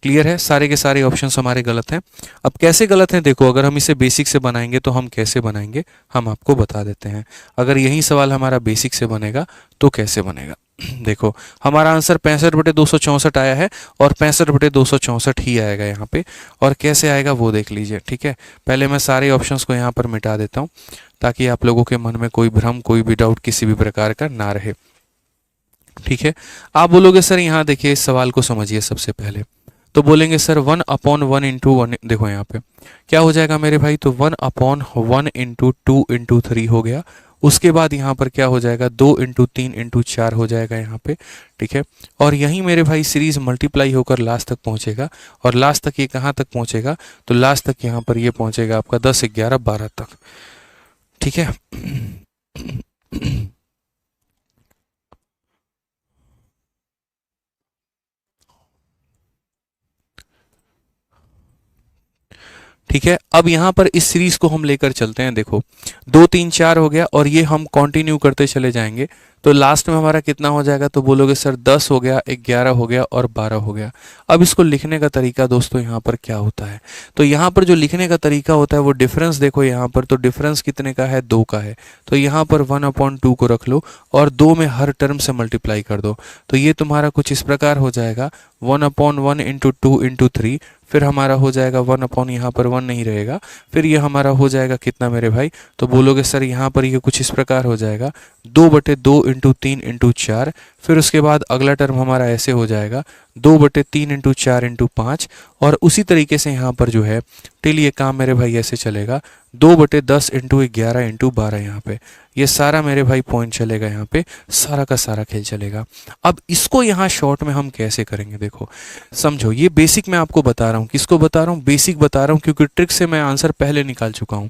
Speaker 1: क्लियर है, सारे के सारे ऑप्शंस हमारे गलत हैं। अब कैसे गलत हैं देखो, अगर हम इसे बेसिक से बनाएंगे तो हम कैसे बनाएंगे, हम आपको बता देते हैं। अगर यही सवाल हमारा बेसिक से बनेगा तो कैसे बनेगा? देखो हमारा आंसर 65 बटे 264 आया है और 65 बटे 264 ही आएगा यहाँ पे, और कैसे आएगा वो देख लीजिए, ठीक है। पहले मैं सारे ऑप्शंस को यहाँ पर मिटा देता हूँ ताकि आप लोगों के मन में कोई भ्रम, कोई भी डाउट किसी भी प्रकार का ना रहे, ठीक है। आप बोलोगे सर यहाँ देखिए इस सवाल को समझिए। सबसे पहले तो बोलेंगे सर 1/1 × 1, देखो यहाँ पे क्या हो जाएगा मेरे भाई, तो 1/1 × 2 × 3 हो गया। उसके बाद यहाँ पर क्या हो जाएगा, 2 × 3 × 4 हो जाएगा यहाँ पे, ठीक है। और यहीं मेरे भाई सीरीज मल्टीप्लाई होकर लास्ट तक पहुँचेगा, और लास्ट तक ये कहाँ तक पहुँचेगा, तो लास्ट तक यहाँ पर ये पहुँचेगा आपका 10, 11, 12 तक, ठीक है। ठीक है, अब यहाँ पर इस सीरीज को हम लेकर चलते हैं। देखो 2, 3, 4 हो गया, और ये हम कंटिन्यू करते चले जाएंगे, तो लास्ट में हमारा कितना हो जाएगा, तो बोलोगे सर 10 हो गया, 11 हो गया और 12 हो गया। अब इसको लिखने का तरीका दोस्तों यहाँ पर क्या होता है, तो यहाँ पर जो लिखने का तरीका होता है वो डिफरेंस देखो यहाँ पर, तो डिफरेंस कितने का है, 2 का है। तो यहाँ पर 1/2 को रख लो और 2 में हर टर्म से मल्टीप्लाई कर दो, तो ये तुम्हारा कुछ इस प्रकार हो जाएगा 1/1 × 2 × 3, फिर हमारा हो जाएगा 1/, यहाँ पर 1 नहीं रहेगा, फिर ये हमारा हो जाएगा कितना मेरे भाई, तो बोलोगे सर यहाँ पर ये कुछ इस प्रकार हो जाएगा 2/2 × 3 × 4, फिर उसके बाद अगला टर्म हमारा ऐसे हो जाएगा 2/3 × 4 × 5, और उसी तरीके से यहाँ पर जो है टिल ये काम मेरे भाई ऐसे चलेगा 2/10 × 11 × 12, यहाँ पे ये सारा मेरे भाई पॉइंट चलेगा, यहाँ पे सारा का सारा खेल चलेगा। अब इसको यहाँ शॉर्ट में हम कैसे करेंगे, देखो समझो, ये बेसिक मैं आपको बता रहा हूँ, किसको बता रहा हूँ, बेसिक बता रहा हूँ, क्योंकि ट्रिक से मैं आंसर पहले निकाल चुका हूँ।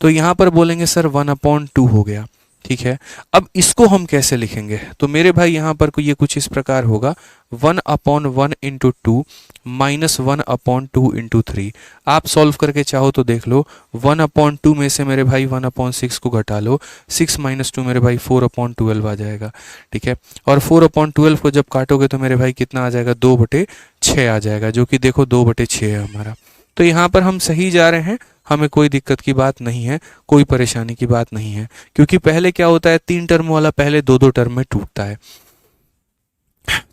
Speaker 1: तो यहाँ पर बोलेंगे सर 1/2 हो गया, ठीक है। अब इसको हम कैसे लिखेंगे, तो मेरे भाई यहाँ पर ये कुछ इस प्रकार होगा 1/1 × 2 - 1/2 × 3। आप सॉल्व करके चाहो तो देख लो, 1/2 में से मेरे भाई 1/6 को घटा लो, 6 - 2 मेरे भाई 4/12 आ जाएगा, ठीक है। और 4/12 को जब काटोगे तो मेरे भाई कितना आ जाएगा, 2/6 आ जाएगा, जो कि देखो 2/6 है हमारा। तो यहाँ पर हम सही जा रहे हैं, हमें कोई दिक्कत की बात नहीं है, कोई परेशानी की बात नहीं है, क्योंकि पहले क्या होता है, 3 टर्म वाला पहले 2-2 टर्म में टूटता है।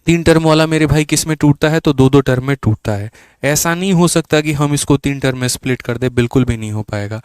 Speaker 1: 3 टर्म वाला मेरे भाई किस में टूटता है, तो 2-2 टर्म में टूटता है। ऐसा नहीं हो सकता कि हम इसको 3 टर्म में स्प्लिट कर दे, बिल्कुल भी नहीं हो पाएगा।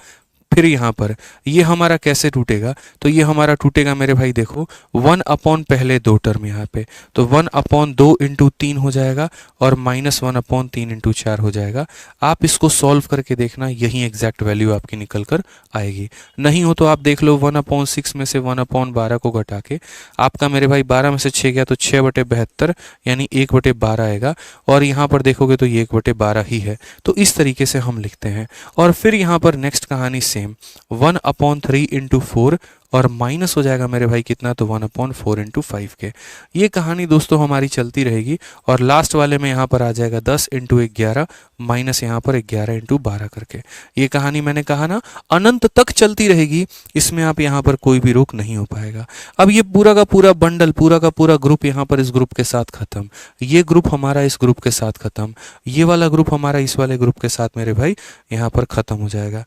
Speaker 1: फिर यहाँ पर ये हमारा कैसे टूटेगा, तो ये हमारा टूटेगा मेरे भाई, देखो 1/ पहले 2 टर्म यहाँ पे, तो 1/2 × 3 हो जाएगा, और -1/3 × 4 हो जाएगा। आप इसको सॉल्व करके देखना, यही एग्जैक्ट वैल्यू आपकी निकल कर आएगी। नहीं हो तो आप देख लो 1/6 में से 1/12 को घटा के आपका मेरे भाई 12 में से 6 गया तो 6/72 यानी 1/12 आएगा, और यहाँ पर देखोगे तो ये 1/12 ही है। तो इस तरीके से हम लिखते हैं। और फिर यहाँ पर नेक्स्ट कहानी सेम 1/3 × 4, और माइनस हो जाएगा मेरे भाई कितना, तो 1/4 × 5 के। ये कहानी दोस्तों हमारी चलती रहेगी, और लास्ट वाले में यहाँ पर आ जाएगा 10 × 11 माइनस यहाँ पर 11 × 12 करके। ये कहानी मैंने कहा ना अनंत तक चलती रहेगी, इसमें आप यहाँ पर कोई भी रोक नहीं हो पाएगा। अब ये पूरा का पूरा बंडल, पूरा का पूरा ग्रुप यहाँ पर इस ग्रुप के साथ खत्म, ये ग्रुप हमारा इस ग्रुप के साथ खत्म, ये वाला ग्रुप हमारा इस वाले ग्रुप के साथ मेरे भाई यहाँ पर खत्म हो जाएगा।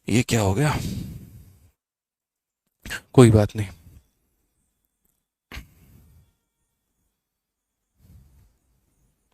Speaker 1: ये क्या हो गया, कोई बात नहीं,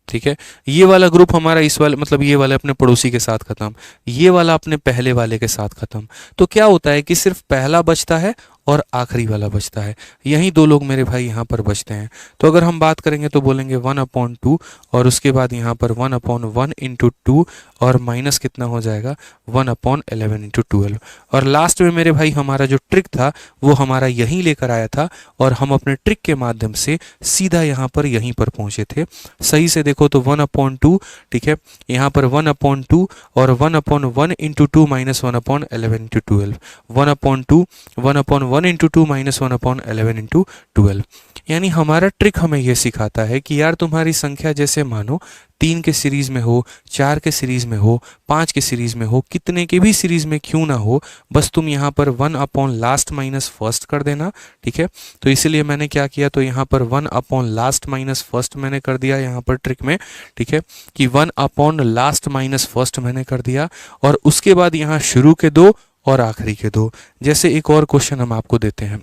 Speaker 1: ठीक है। ये वाला ग्रुप हमारा इस वाले मतलब ये वाले अपने पड़ोसी के साथ खत्म, ये वाला अपने पहले वाले के साथ खत्म। तो क्या होता है कि सिर्फ पहला बचता है और आखिरी वाला बचता है, यही 2 लोग मेरे भाई यहाँ पर बचते हैं। तो अगर हम बात करेंगे तो बोलेंगे 1/2, और उसके बाद यहाँ पर 1/1 × 2, और माइनस कितना हो जाएगा 1/11 × 12। और लास्ट में मेरे भाई हमारा जो ट्रिक था वो हमारा यहीं लेकर आया था, और हम अपने ट्रिक के माध्यम से सीधा यहाँ पर यहीं पर पहुँचे थे। सही से देखो तो 1/2, ठीक है, यहाँ पर 1/2 और 1/1 × 2 - 1/11 × 12, 1/2 1/1 × 2 - 1/11 × 12। यानी हमारा ट्रिक हमें यह सिखाता है कि यार तुम्हारी संख्या जैसे मानो 3 के सीरीज में हो, 4 के सीरीज में हो, 5 के सीरीज में हो, कितने के भी सीरीज में क्यों ना हो, बस तुम यहाँ पर 1/लास्ट माइनस फर्स्ट कर देना, ठीक है। तो इसीलिए मैंने क्या किया, तो यहाँ पर 1/लास्ट माइनस फर्स्ट मैंने कर दिया यहाँ पर ट्रिक में, ठीक है, कि 1/लास्ट माइनस फर्स्ट मैंने कर दिया, और उसके बाद यहाँ शुरू के 2 और आखिरी के 2। जैसे एक और क्वेश्चन हम आपको देते हैं,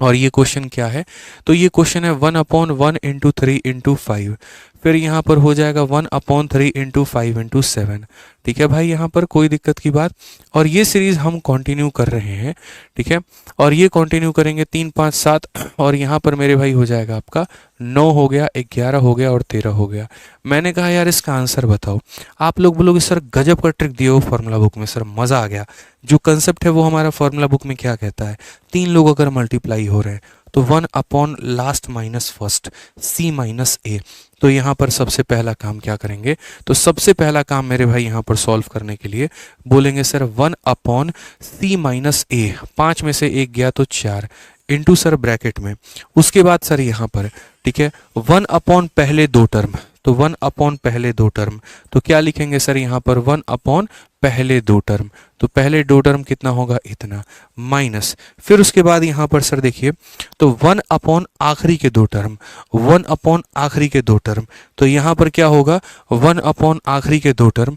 Speaker 1: और ये क्वेश्चन क्या है, तो ये क्वेश्चन है 1/1 × 3 × 5। फिर यहाँ पर हो जाएगा 1/3 इंटू 5 इंटू 7। ठीक है भाई, यहाँ पर कोई दिक्कत की बात। और ये सीरीज़ हम कंटिन्यू कर रहे हैं। ठीक है, और ये कंटिन्यू करेंगे 3 5 7, और यहाँ पर मेरे भाई हो जाएगा आपका 9 हो गया, 11 हो गया और 13 हो गया। मैंने कहा यार इसका आंसर बताओ। आप लोग बोलोगे सर गजब का ट्रिक दिए हो फॉर्मूला बुक में, सर मज़ा आ गया। जो कंसेप्ट है वो हमारा फॉर्मूला बुक में क्या कहता है, 3 लोग अगर मल्टीप्लाई हो रहे हैं तो 1 upon last minus first, C minus A। तो यहाँ पर सबसे पहला काम क्या करेंगे, तो सबसे पहला काम मेरे भाई यहाँ पर सॉल्व करने के लिए बोलेंगे sir 1 upon C minus A, 5 में से 1 गया तो 4 इंटू सर ब्रैकेट में। उसके बाद सर यहाँ पर ठीक है 1 अपॉन पहले दो टर्म, तो 1 अपॉन पहले दो टर्म, तो क्या लिखेंगे सर यहाँ पर 1 अपॉन पहले दो टर्म, तो पहले दो टर्म कितना होगा इतना, माइनस फिर उसके बाद यहाँ पर सर देखिए तो 1 अपॉन आखिरी के दो टर्म, 1 अपॉन आखिरी के दो टर्म, तो यहाँ पर क्या होगा 1 अपॉन आखिरी के दो टर्म,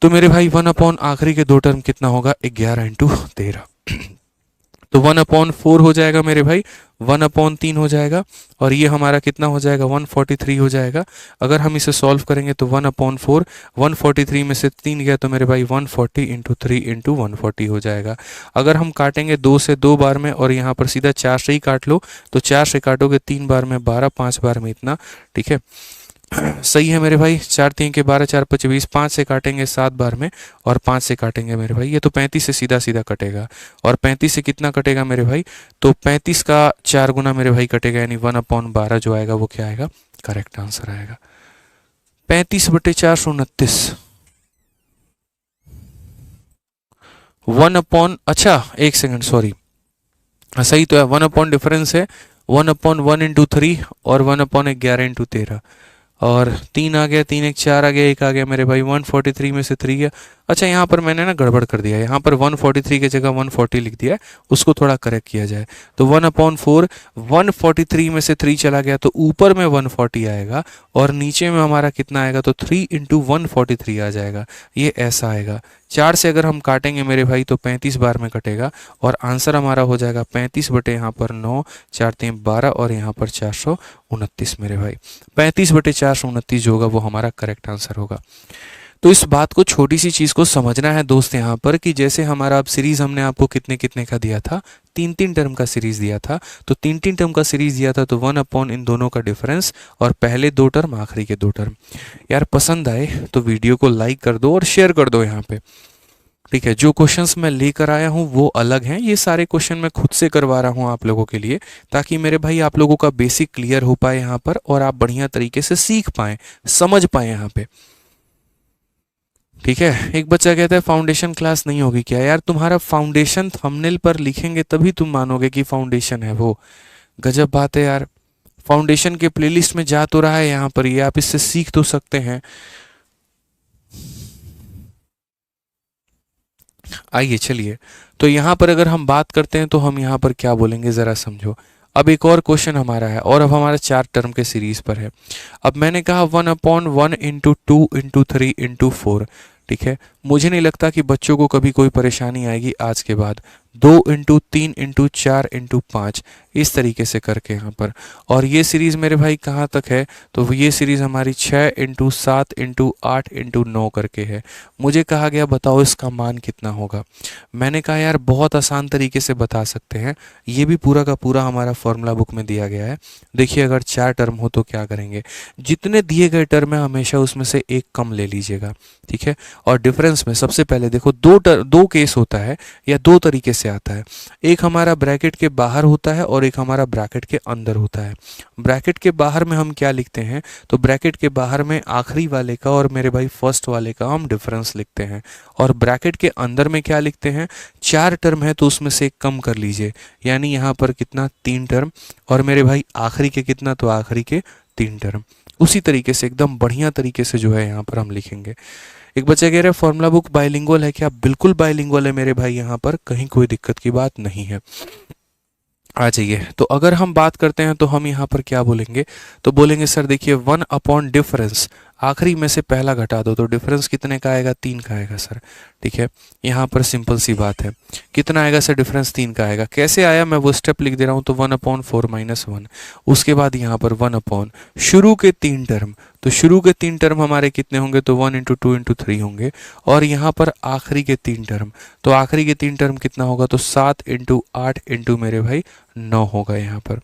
Speaker 1: तो मेरे भाई 1 अपॉन आखिरी के दो टर्म कितना होगा 11 इंटू 13, तो 1/4 हो जाएगा मेरे भाई, 1/3 हो जाएगा, और ये हमारा कितना हो जाएगा 143 हो जाएगा। अगर हम इसे सॉल्व करेंगे तो 1/4, 143 में से 3 गया तो मेरे भाई 140 इंटू 3 इंटू 140 हो जाएगा। अगर हम काटेंगे 2 से 2 बार में, और यहाँ पर सीधा 4 से ही काट लो, तो 4 से काटोगे 3 बार में 12, 5 बार में इतना। ठीक है, सही है मेरे भाई, 4 3 के 12, 4 5 20, 5 से काटेंगे 7 बार में, और 5 से काटेंगे मेरे भाई, ये तो 35 से सीधा सीधा कटेगा। और 35 से कितना कटेगा मेरे भाई, तो 35 का 4 गुना मेरे भाई कटेगा, यानी 1/12 जो आएगा वो क्या आएगा, करेक्ट आंसर आएगा 35/429। 1 अच्छा एक सेकंड सॉरी, सही तो है, 1 डिफरेंस है, 1/1 इंटू 3 और 1/11 इंटू 13, और 3 आ गया, 3 1 4 आ गया, 1 आ गया मेरे भाई, 143 में से 3 गया। अच्छा यहाँ पर मैंने ना गड़बड़ कर दिया, यहाँ पर 143 की जगह 140 लिख दिया है, उसको थोड़ा करेक्ट किया जाए। तो 1/4, 143 में से 3 चला गया तो ऊपर में 140 आएगा, और नीचे में हमारा कितना आएगा, तो 3 इंटू 143 आ जाएगा, ये ऐसा आएगा। 4 से अगर हम काटेंगे मेरे भाई तो 35 बार में कटेगा, और आंसर हमारा हो जाएगा 35 बटे यहाँ पर 9, 4 3 12, और यहाँ पर 429 मेरे भाई, 35/429 जो होगा वो हमारा करेक्ट आंसर होगा। तो इस बात को, छोटी सी चीज़ को समझना है दोस्त यहाँ पर, कि जैसे हमारा अब सीरीज़ हमने आपको कितने कितने का दिया था, 3 टर्म का सीरीज़ दिया था, तो 3 टर्म का सीरीज़ दिया था, तो 1 इन दोनों का डिफरेंस, और पहले दो टर्म आखिरी के दो टर्म। यार पसंद आए तो वीडियो को लाइक कर दो और शेयर कर दो यहाँ पे। ठीक है, जो क्वेश्चंस मैं लेकर आया हूँ वो अलग हैं, ये सारे क्वेश्चन मैं खुद से करवा रहा हूँ आप लोगों के लिए, ताकि मेरे भाई आप लोगों का बेसिक क्लियर हो पाए यहाँ पर, और आप बढ़िया तरीके से सीख पाएँ, समझ पाएँ यहाँ पे। ठीक है, एक बच्चा कहता है फाउंडेशन क्लास नहीं होगी क्या, यार तुम्हारा फाउंडेशन थंबनेल पर लिखेंगे तभी तुम मानोगे कि फाउंडेशन है वो। गजब बात है यार, फाउंडेशन के प्लेलिस्ट में जा तो रहा है यहाँ पर, ये आप इससे सीख तो सकते हैं। आइए चलिए, तो यहाँ पर अगर हम बात करते हैं तो हम यहाँ पर क्या बोलेंगे ज़रा समझो। अब एक और क्वेश्चन हमारा है, और अब हमारा 4 टर्म के सीरीज पर है। अब मैंने कहा 1/1 इंटू 2 इंटू 3 इंटू 4। ठीक है, मुझे नहीं लगता कि बच्चों को कभी कोई परेशानी आएगी आज के बाद। 2 इंटू 3 इंटू 4 इंटू 5 इस तरीके से करके यहाँ पर, और ये सीरीज़ मेरे भाई कहाँ तक है, तो ये सीरीज़ हमारी 6 इंटू 7 इंटू 8 इंटू 9 करके है। मुझे कहा गया बताओ इसका मान कितना होगा। मैंने कहा यार बहुत आसान तरीके से बता सकते हैं, ये भी पूरा का पूरा हमारा फॉर्मूला बुक में दिया गया है। देखिए अगर 4 टर्म हो तो क्या करेंगे, जितने दिए गए टर्म है हमेशा उसमें से एक कम ले लीजिएगा। ठीक है, और डिफरेंस में सबसे पहले देखो दो केस होता है, या 2 तरीके से आता है। एक हमारा ब्रैकेट के बाहर होता है, और एक हमारा ब्रैकेट के अंदर होता है। ब्रैकेट के बाहर में हम क्या लिखते हैं, तो ब्रैकेट के बाहर में आखिरी वाले का और मेरे भाई फर्स्ट वाले का हम डिफरेंस लिखते हैं। और ब्रैकेट के अंदर में क्या लिखते हैं, 4 टर्म है तो उसमें से एक कम कर लीजिए, यानी यहाँ पर कितना 3 टर्म, और मेरे भाई आखिरी के कितना, तो आखिरी के 3 टर्म। उसी तरीके से एकदम बढ़िया तरीके से जो है यहाँ पर हम लिखेंगे। एक बच्चा कह रहे हैं फॉर्मूला बुक बाइलिंगुअल है क्या, बिल्कुल बाइलिंगुअल है मेरे भाई, यहाँ पर कहीं कोई दिक्कत की बात नहीं है। आ जाइए, तो अगर हम बात करते हैं तो हम यहाँ पर क्या बोलेंगे, तो बोलेंगे सर देखिए 1 अपॉन डिफरेंस, आखिरी में से पहला घटा दो तो डिफरेंस कितने का आएगा, 3 का आएगा सर। ठीक है, यहाँ पर सिंपल सी बात है, कितना आएगा सर, डिफरेंस 3 का आएगा। कैसे आया मैं वो स्टेप लिख दे रहा हूँ, तो 1/4 - 1, उसके बाद यहाँ पर 1 शुरू के 3 टर्म, तो शुरू के 3 टर्म हमारे कितने होंगे, तो 1 × 2 × 3 होंगे, और यहाँ पर आखिरी के 3 टर्म, तो आखिरी के 3 टर्म कितना होगा, तो 7 × 8 × मेरे भाई 9 होगा यहाँ पर।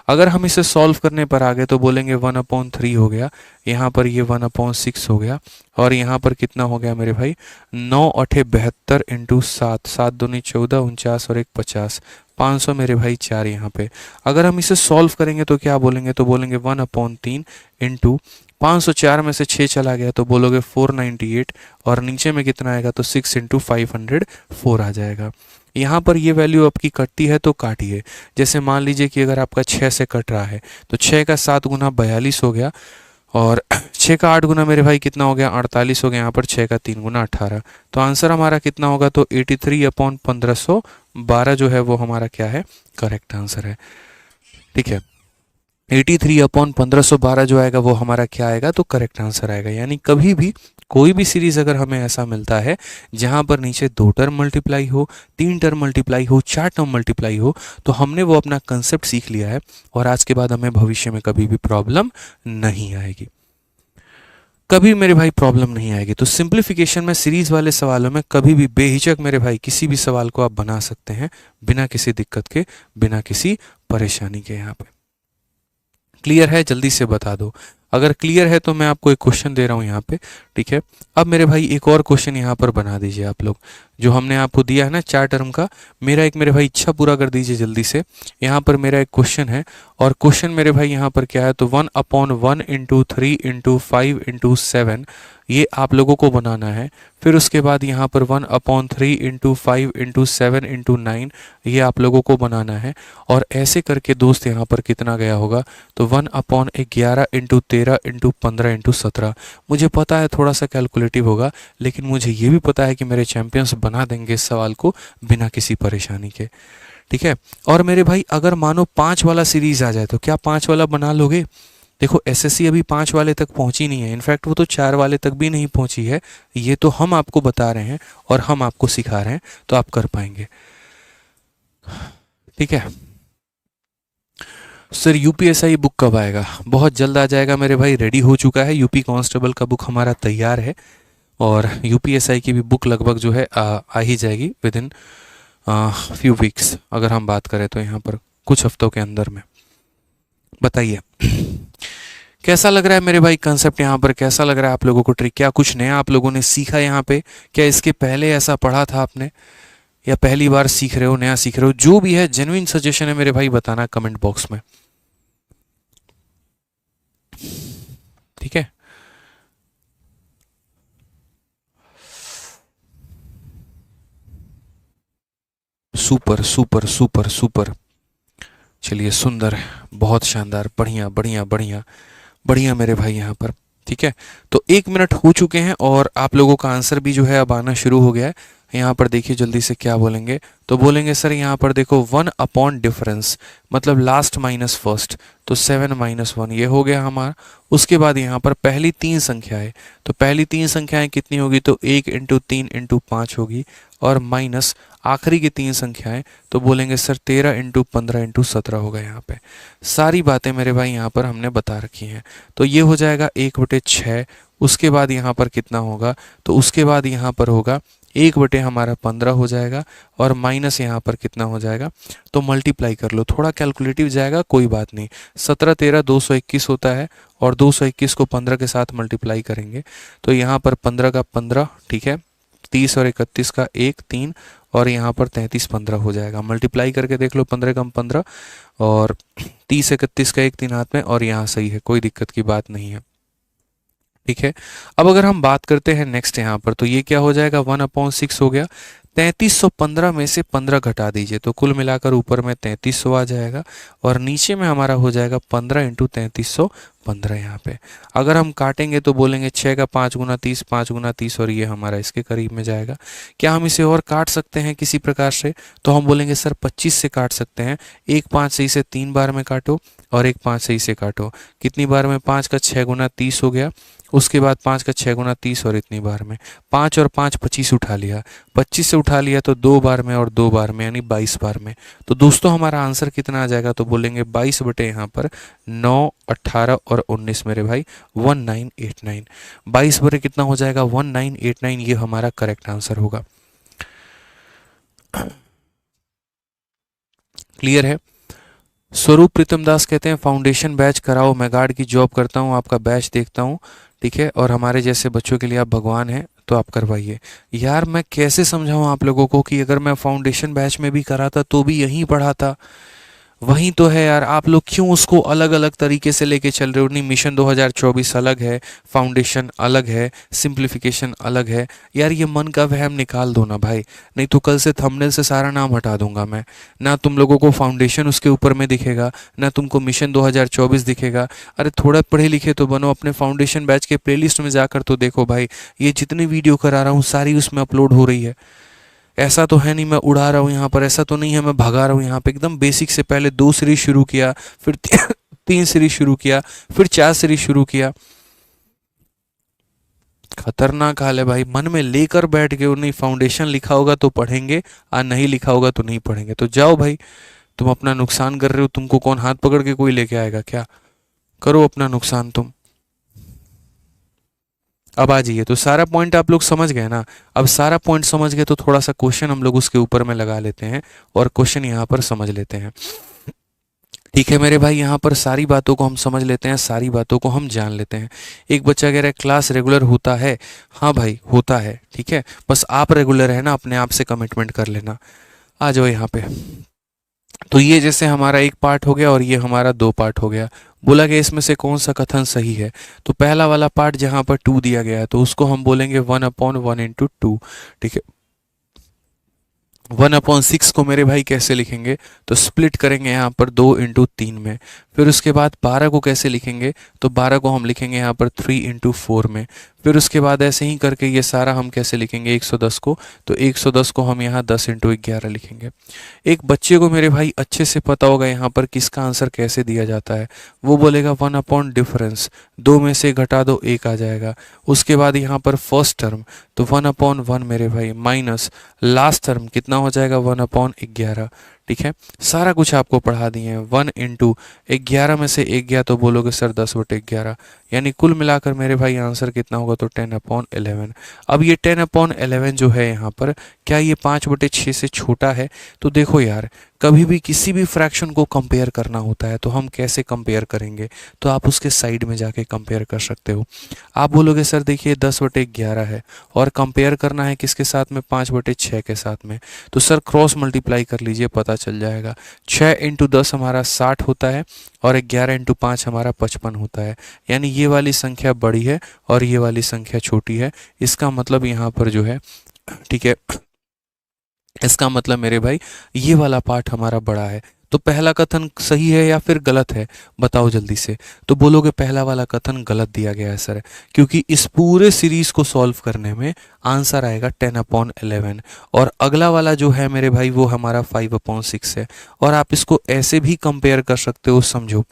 Speaker 1: अगर हम इसे सॉल्व करने पर आ गए तो बोलेंगे 1/3 हो गया, यहाँ पर ये 1/6 हो गया, और यहाँ पर कितना हो गया मेरे भाई, 9 × 8 = 72 × 7, 7 दूनी 14, 49 और 1 50, 500 मेरे भाई 4 यहाँ पे। अगर हम इसे सॉल्व करेंगे तो क्या बोलेंगे, तो बोलेंगे 1/3 × 504 में से 6 चला गया तो बोलोगे 498, और नीचे में कितना आएगा, तो 6 × 504 आ जाएगा। यहाँ पर ये वैल्यू आपकी कटती है तो काटिए। जैसे मान लीजिए कि अगर आपका 6 से कट रहा है तो 6 का 7 गुना 42 हो गया, और 6 का 8 गुना मेरे भाई कितना हो गया, 48 हो गया। यहाँ पर 6 का 3 गुना 18, तो आंसर हमारा कितना होगा, तो 83/1512 जो है वो हमारा क्या है, करेक्ट आंसर है। ठीक है, 83/1512 जो आएगा वो हमारा क्या आएगा, तो करेक्ट आंसर आएगा। यानी कभी भी कोई भी सीरीज अगर हमें ऐसा मिलता है जहां पर नीचे 2 टर्म मल्टीप्लाई हो, 3 टर्म मल्टीप्लाई हो, 4 टर्म मल्टीप्लाई हो, तो हमने वो अपना कंसेप्ट सीख लिया है, और आज के बाद हमें भविष्य में कभी भी प्रॉब्लम नहीं आएगी, कभी मेरे भाई प्रॉब्लम नहीं आएगी। तो सिंप्लीफिकेशन में सीरीज वाले सवालों में कभी भी बेहिचक मेरे भाई किसी भी सवाल को आप बना सकते हैं, बिना किसी दिक्कत के, बिना किसी परेशानी के। यहाँ पे क्लियर है, जल्दी से बता दो। अगर क्लियर है तो मैं आपको एक क्वेश्चन दे रहा हूँ यहाँ पे। ठीक है, अब मेरे भाई एक और क्वेश्चन यहाँ पर बना दीजिए आप लोग, जो हमने आपको दिया है ना 4 टर्म का। मेरा एक मेरे भाई इच्छा पूरा कर दीजिए जल्दी से। यहाँ पर मेरा एक क्वेश्चन है, और क्वेश्चन मेरे भाई यहाँ पर क्या है, तो 1/1 × 3 × 5 × 7 ये आप लोगों को बनाना है। फिर उसके बाद यहाँ पर 1/3 × 5 × 7 × 9 ये आप लोगों को बनाना है। और ऐसे करके दोस्त यहाँ पर कितना गया होगा, तो 1/11 × 13 × 15 × 17। मुझे पता है थोड़ा सा कैलकुलेटिव होगा, लेकिन मुझे ये भी पता है कि मेरे चैंपियंस बना देंगे इस सवाल को बिना किसी परेशानी के। ठीक है, और मेरे भाई अगर मानो 5 वाला सीरीज आ जाए तो क्या 5 वाला बना लोगे? देखो एसएससी अभी 5 वाले तक पहुंची नहीं है, इनफैक्ट वो तो 4 वाले तक भी नहीं पहुंची है। ये तो हम आपको बता रहे हैं और हम आपको सिखा रहे हैं, तो आप कर पाएंगे। ठीक है सर, यूपीएसआई बुक कब आएगा? बहुत जल्द आ जाएगा मेरे भाई, रेडी हो चुका है। यूपी कांस्टेबल का बुक हमारा तैयार है, और यूपीएसआई की भी बुक लगभग जो है आ ही जाएगी विद इन फ्यू वीक्स, अगर हम बात करें तो यहाँ पर कुछ हफ्तों के अंदर में। बताइए कैसा लग रहा है मेरे भाई कंसेप्ट? यहाँ पर कैसा लग रहा है आप लोगों को ट्रिक? क्या कुछ नया आप लोगों ने सीखा यहाँ पे? क्या इसके पहले ऐसा पढ़ा था आपने, या पहली बार सीख रहे हो, नया सीख रहे हो? जो भी है जेन्युइन सजेशन है मेरे भाई, बताना कमेंट बॉक्स में। ठीक है, सुपर सुपर सुपर सुपर। चलिए सुंदर, बहुत शानदार, बढ़िया बढ़िया बढ़िया बढ़िया मेरे भाई यहाँ पर। ठीक है, तो 1 मिनट हो चुके हैं और आप लोगों का आंसर भी जो है अब आना शुरू हो गया है। यहाँ पर देखिए जल्दी से क्या बोलेंगे, तो बोलेंगे सर यहाँ पर देखो 1 डिफरेंस मतलब लास्ट माइनस फर्स्ट, तो 7 - 1 ये हो गया हमारा। उसके बाद यहाँ पर पहली 3 संख्याएं, तो पहली 3 संख्याएं कितनी होगी, तो 1 × 3 × 5 होगी, और माइनस आखिरी की 3 संख्याएं, तो बोलेंगे सर 13 × 15 × 17 होगा। यहाँ पे सारी बातें मेरे भाई यहाँ पर हमने बता रखी हैं। तो ये हो जाएगा 1/6। उसके बाद यहाँ पर कितना होगा, तो उसके बाद यहाँ पर होगा 1/ हमारा 15 हो जाएगा, और माइनस यहाँ पर कितना हो जाएगा, तो मल्टीप्लाई कर लो, थोड़ा कैलकुलेटिव जाएगा कोई बात नहीं। 17 13 221 होता है, और 221 को 15 के साथ मल्टीप्लाई करेंगे तो यहाँ पर 15 का 15, ठीक है, 30 और 31 का 1 3, और यहाँ पर 33 15 हो जाएगा। मल्टीप्लाई करके देख लो, 15 कम 15 और 30 31 का 1 3 हाथ में, और यहाँ सही है, कोई दिक्कत की बात नहीं है। ठीक है, अब अगर हम बात करते हैं नेक्स्ट यहाँ पर, तो ये क्या हो जाएगा, 1/6 हो गया। 3315 में से 15 घटा दीजिए, तो कुल मिलाकर ऊपर में 3300 आ जाएगा, और नीचे में हमारा हो जाएगा 15 × 3300 15 यहाँ पे। अगर हम काटेंगे तो बोलेंगे 6 का 5 गुना 30, 5 गुना 30, और ये हमारा इसके करीब में जाएगा। क्या हम इसे और काट सकते हैं किसी प्रकार से? तो हम बोलेंगे सर 25 से काट सकते हैं। एक 5 सही से 3 बार में काटो और एक 5 सही से काटो। कितनी बार में? 5 का 6 गुना 30 हो गया, उसके बाद 5 का 6 गुना 30 और इतनी बार में 5 और 5 25 उठा लिया, 25 से उठा लिया तो 2 बार में और 2 बार में यानी 22 बार में। तो दोस्तों हमारा आंसर कितना आ जाएगा? तो बोलेंगे 22 बटे यहाँ पर 9, 18 और 19 मेरे भाई 1989। 22 बटे कितना हो जाएगा? 1989। ये हमारा करेक्ट आंसर होगा। क्लियर है? स्वरूप प्रीतम दास कहते हैं फाउंडेशन बैच कराओ, मैं गार्ड की जॉब करता हूँ, आपका बैच देखता हूँ, ठीक है, और हमारे जैसे बच्चों के लिए आप भगवान हैं, तो आप करवाइए। यार मैं कैसे समझाऊँ आप लोगों को कि अगर मैं फाउंडेशन बैच में भी कराता तो भी यहीं पढ़ाता? वहीं तो है यार, आप लोग क्यों उसको अलग अलग तरीके से लेके चल रहे हो? नहीं, मिशन 2024 अलग है, फाउंडेशन अलग है, सिंप्लीफिकेशन अलग है। यार ये मन का वहम निकाल दो ना भाई, नहीं तो कल से थंबनेल से सारा नाम हटा दूंगा मैं। ना तुम लोगों को फाउंडेशन उसके ऊपर में दिखेगा, ना तुमको मिशन 2024 दिखेगा। अरे थोड़ा पढ़े लिखे तो बनो, अपने फाउंडेशन बैच के प्लेलिस्ट में जाकर तो देखो भाई, ये जितनी वीडियो करा रहा हूँ सारी उसमें अपलोड हो रही है। ऐसा तो है नहीं मैं उड़ा रहा हूँ यहाँ पर, ऐसा तो नहीं है मैं भगा रहा हूँ यहाँ पे। एकदम बेसिक से पहले 2 सीरीज शुरू किया, फिर 3 सीरीज शुरू किया, फिर 4 सीरीज शुरू किया। खतरनाक हाल है भाई, मन में लेकर बैठ गए। नहीं फाउंडेशन लिखा होगा तो पढ़ेंगे, और नहीं लिखा होगा तो नहीं पढ़ेंगे। तो जाओ भाई, तुम अपना नुकसान कर रहे हो। तुमको कौन हाथ पकड़ के कोई लेके आएगा क्या? करो अपना नुकसान तुम। अब आ जाइए, तो सारा पॉइंट आप लोग समझ गए ना? अब सारा पॉइंट समझ गए तो थोड़ा सा क्वेश्चन हम लोग उसके ऊपर में लगा लेते हैं और क्वेश्चन यहाँ पर समझ लेते हैं। ठीक है मेरे भाई, यहाँ पर सारी बातों को हम समझ लेते हैं, सारी बातों को हम जान लेते हैं। एक बच्चा कह रहा है क्लास रेगुलर होता है। हाँ भाई होता है, ठीक है, बस आप रेगुलर है ना, अपने आप से कमिटमेंट कर लेना। आ जाओ यहाँ पे। तो ये जैसे हमारा एक पार्ट हो गया और ये हमारा 2 पार्ट हो गया। बोला गया इसमें से कौन सा कथन सही है? तो पहला वाला पार्ट जहाँ पर 2 दिया गया है तो उसको हम बोलेंगे 1/1 इंटू 2। ठीक है, 1/6 को मेरे भाई कैसे लिखेंगे? तो स्प्लिट करेंगे यहाँ पर 2 इंटू 3 में। फिर उसके बाद 12 को कैसे लिखेंगे? तो 12 को हम लिखेंगे यहाँ पर 3 इंटू 4 में। फिर उसके बाद ऐसे ही करके ये सारा हम कैसे लिखेंगे 110 को? तो 110 को हम यहाँ 10 इंटू 11 लिखेंगे। एक बच्चे को मेरे भाई अच्छे से पता होगा यहाँ पर किसका आंसर कैसे दिया जाता है। वो बोलेगा 1 डिफरेंस, 2 में से घटा दो 1 आ जाएगा। उसके बाद यहाँ पर फर्स्ट टर्म, तो 1/1 मेरे भाई माइनस लास्ट टर्म कितना हो जाएगा? 1/11। ठीक है, सारा कुछ आपको पढ़ा दिए हैं। 1 इंटू 11 में से 1 गया तो बोलोगे सर 10/11, यानी कुल मिलाकर मेरे भाई आंसर कितना होगा? तो 10/11। अब ये 10/11 जो है यहाँ पर, क्या ये 5/6 से छोटा है? तो देखो यार, कभी भी किसी भी फ्रैक्शन को कंपेयर करना होता है तो हम कैसे कंपेयर करेंगे? तो आप उसके साइड में जाके कंपेयर कर सकते हो। आप बोलोगे सर देखिए 10/11 है और कंपेयर करना है किसके साथ में? 5/6 के साथ में। तो सर क्रॉस मल्टीप्लाई कर लीजिए, पता चल जाएगा। 6 इंटू 10 हमारा 60 होता है और 11 इंटू 5 हमारा 55 होता है। यानी ये वाली संख्या बड़ी है और ये वाली संख्या छोटी है। इसका मतलब यहाँ पर जो है, ठीक है, इसका मतलब मेरे भाई ये वाला पार्ट हमारा बड़ा है। तो पहला कथन सही है या फिर गलत है? बताओ जल्दी से। तो बोलोगे पहला वाला कथन गलत दिया गया है सर, क्योंकि इस पूरे सीरीज को सॉल्व करने में आंसर आएगा 10/11 और अगला वाला जो है मेरे भाई वो हमारा 5/6 है। और आप इसको ऐसे भी कंपेयर कर सकते हो, समझो,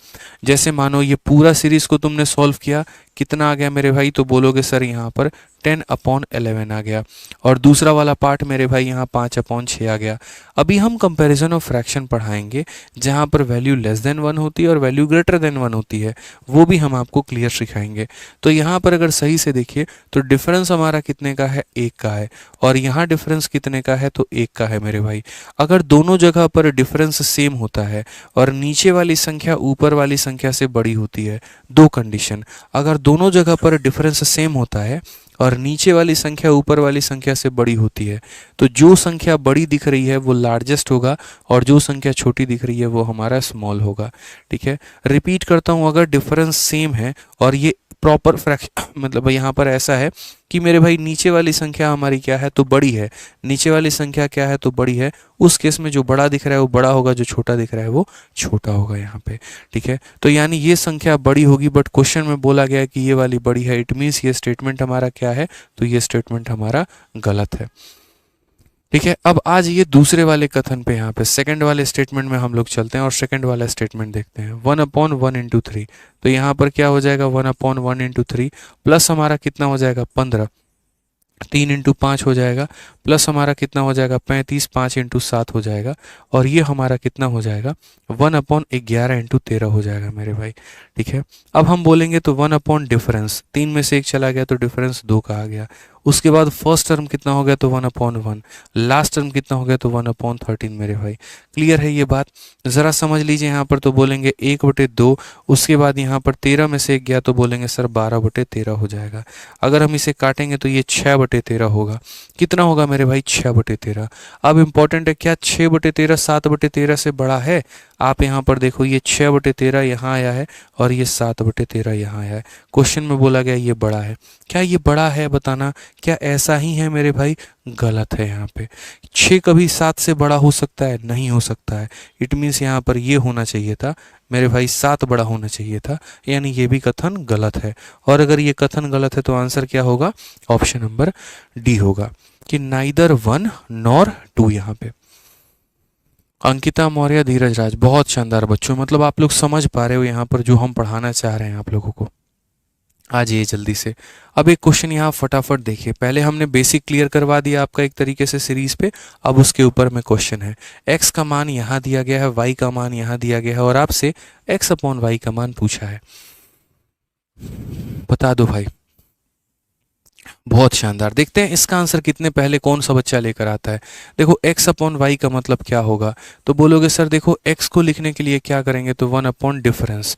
Speaker 1: जैसे मानो ये पूरा सीरीज को तुमने सॉल्व किया, कितना आ गया मेरे भाई? तो बोलोगे सर यहाँ पर 10/11 आ गया और दूसरा वाला पार्ट मेरे भाई यहाँ 5/6 आ गया। अभी हम कंपैरिजन ऑफ फ्रैक्शन पढ़ाएंगे जहाँ पर वैल्यू लेस देन 1 होती है और वैल्यू ग्रेटर देन 1 होती है, वो भी हम आपको क्लियर सिखाएंगे। तो यहाँ पर अगर सही से देखिए तो डिफरेंस हमारा कितने का है? 1 का है। और यहाँ डिफरेंस कितने का है? तो 1 का है मेरे भाई। अगर दोनों जगह पर डिफरेंस सेम होता है और नीचे वाली संख्या ऊपर वाली संख्या से बड़ी होती है, 2 कंडीशन, अगर दोनों जगह पर डिफरेंस सेम होता है और नीचे वाली संख्या ऊपर वाली संख्या से बड़ी होती है, तो जो संख्या बड़ी दिख रही है वो लार्जेस्ट होगा और जो संख्या छोटी दिख रही है वो हमारा स्मॉल होगा। ठीक है, रिपीट करता हूँ, अगर डिफरेंस सेम है और ये प्रॉपर फ्रैक्शन मतलब यहाँ पर ऐसा है कि मेरे भाई नीचे वाली संख्या हमारी क्या है तो बड़ी है, नीचे वाली संख्या क्या है तो बड़ी है, उस केस में जो बड़ा दिख रहा है वो बड़ा होगा, जो छोटा दिख रहा है वो छोटा होगा यहाँ पे। ठीक है, तो यानी ये संख्या बड़ी होगी, बट क्वेश्चन में बोला गया है कि ये वाली बड़ी है, इट मीन्स ये स्टेटमेंट हमारा क्या है, तो ये स्टेटमेंट हमारा गलत है। ठीक है, अब आज ये दूसरे वाले कथन पे यहाँ पे सेकंड वाले स्टेटमेंट में हम लोग चलते हैं और सेकंड वाला स्टेटमेंट देखते हैं। 1/1 × 3, तो यहाँ पर क्या हो जाएगा 1/1 × 3 प्लस हमारा कितना हो जाएगा 15, 3 × 5 हो जाएगा, प्लस हमारा कितना हो जाएगा 35, 5 × 7 हो जाएगा, और ये हमारा कितना हो जाएगा 1/11 × 13 हो जाएगा मेरे भाई। ठीक है, अब हम बोलेंगे तो 1 डिफरेंस, 3 में से 1 चला गया तो डिफरेंस 2 का आ गया। उसके बाद फर्स्ट टर्म कितना हो गया तो 1/1, लास्ट टर्म कितना हो गया तो 1/13 मेरे भाई। क्लियर है ये बात? ज़रा समझ लीजिए यहाँ पर, तो बोलेंगे 1/2, उसके बाद यहाँ पर 13 में से 1 गया तो बोलेंगे सर 12/13 हो जाएगा। अगर हम इसे काटेंगे तो ये 6/13 होगा। कितना होगा मेरे भाई 6/13। अब इंपॉर्टेंट है क्या 6/13 7/13 से बड़ा है? आप यहाँ पर देखो, ये 6/13 यहाँ आया है और ये 7/13 यहाँ आया है। क्वेश्चन में बोला गया ये बड़ा है। क्या ये बड़ा है बताना? क्या ऐसा ही है मेरे भाई? गलत है। यहाँ पे 6 कभी 7 से बड़ा हो सकता है? नहीं हो सकता है। इट मीन्स यहाँ पर ये होना चाहिए था मेरे भाई 7 बड़ा होना चाहिए था, यानी ये भी कथन गलत है। और अगर ये कथन गलत है तो आंसर क्या होगा? ऑप्शन नंबर डी होगा कि नाइदर 1 नॉर 2। यहाँ पे अंकिता मौर्य, धीरज राज, बहुत शानदार बच्चों, मतलब आप लोग समझ पा रहे हो यहाँ पर जो हम पढ़ाना चाह रहे हैं आप लोगों को। आ जाइए जल्दी से। अब एक क्वेश्चन यहाँ फटाफट देखिए। पहले हमने बेसिक क्लियर करवा दिया आपका एक तरीके से सीरीज पे, अब उसके ऊपर में क्वेश्चन है। x का मान यहाँ दिया गया है, y का मान यहाँ दिया गया है, और आपसे x/y का मान पूछा है। बता दो भाई। बहुत शानदार। देखते हैं इसका आंसर कितने पहले कौन सा बच्चा लेकर आता है। देखो x/y का मतलब क्या होगा, तो बोलोगे सर देखो x को लिखने के लिए क्या करेंगे, तो 1 डिफरेंस,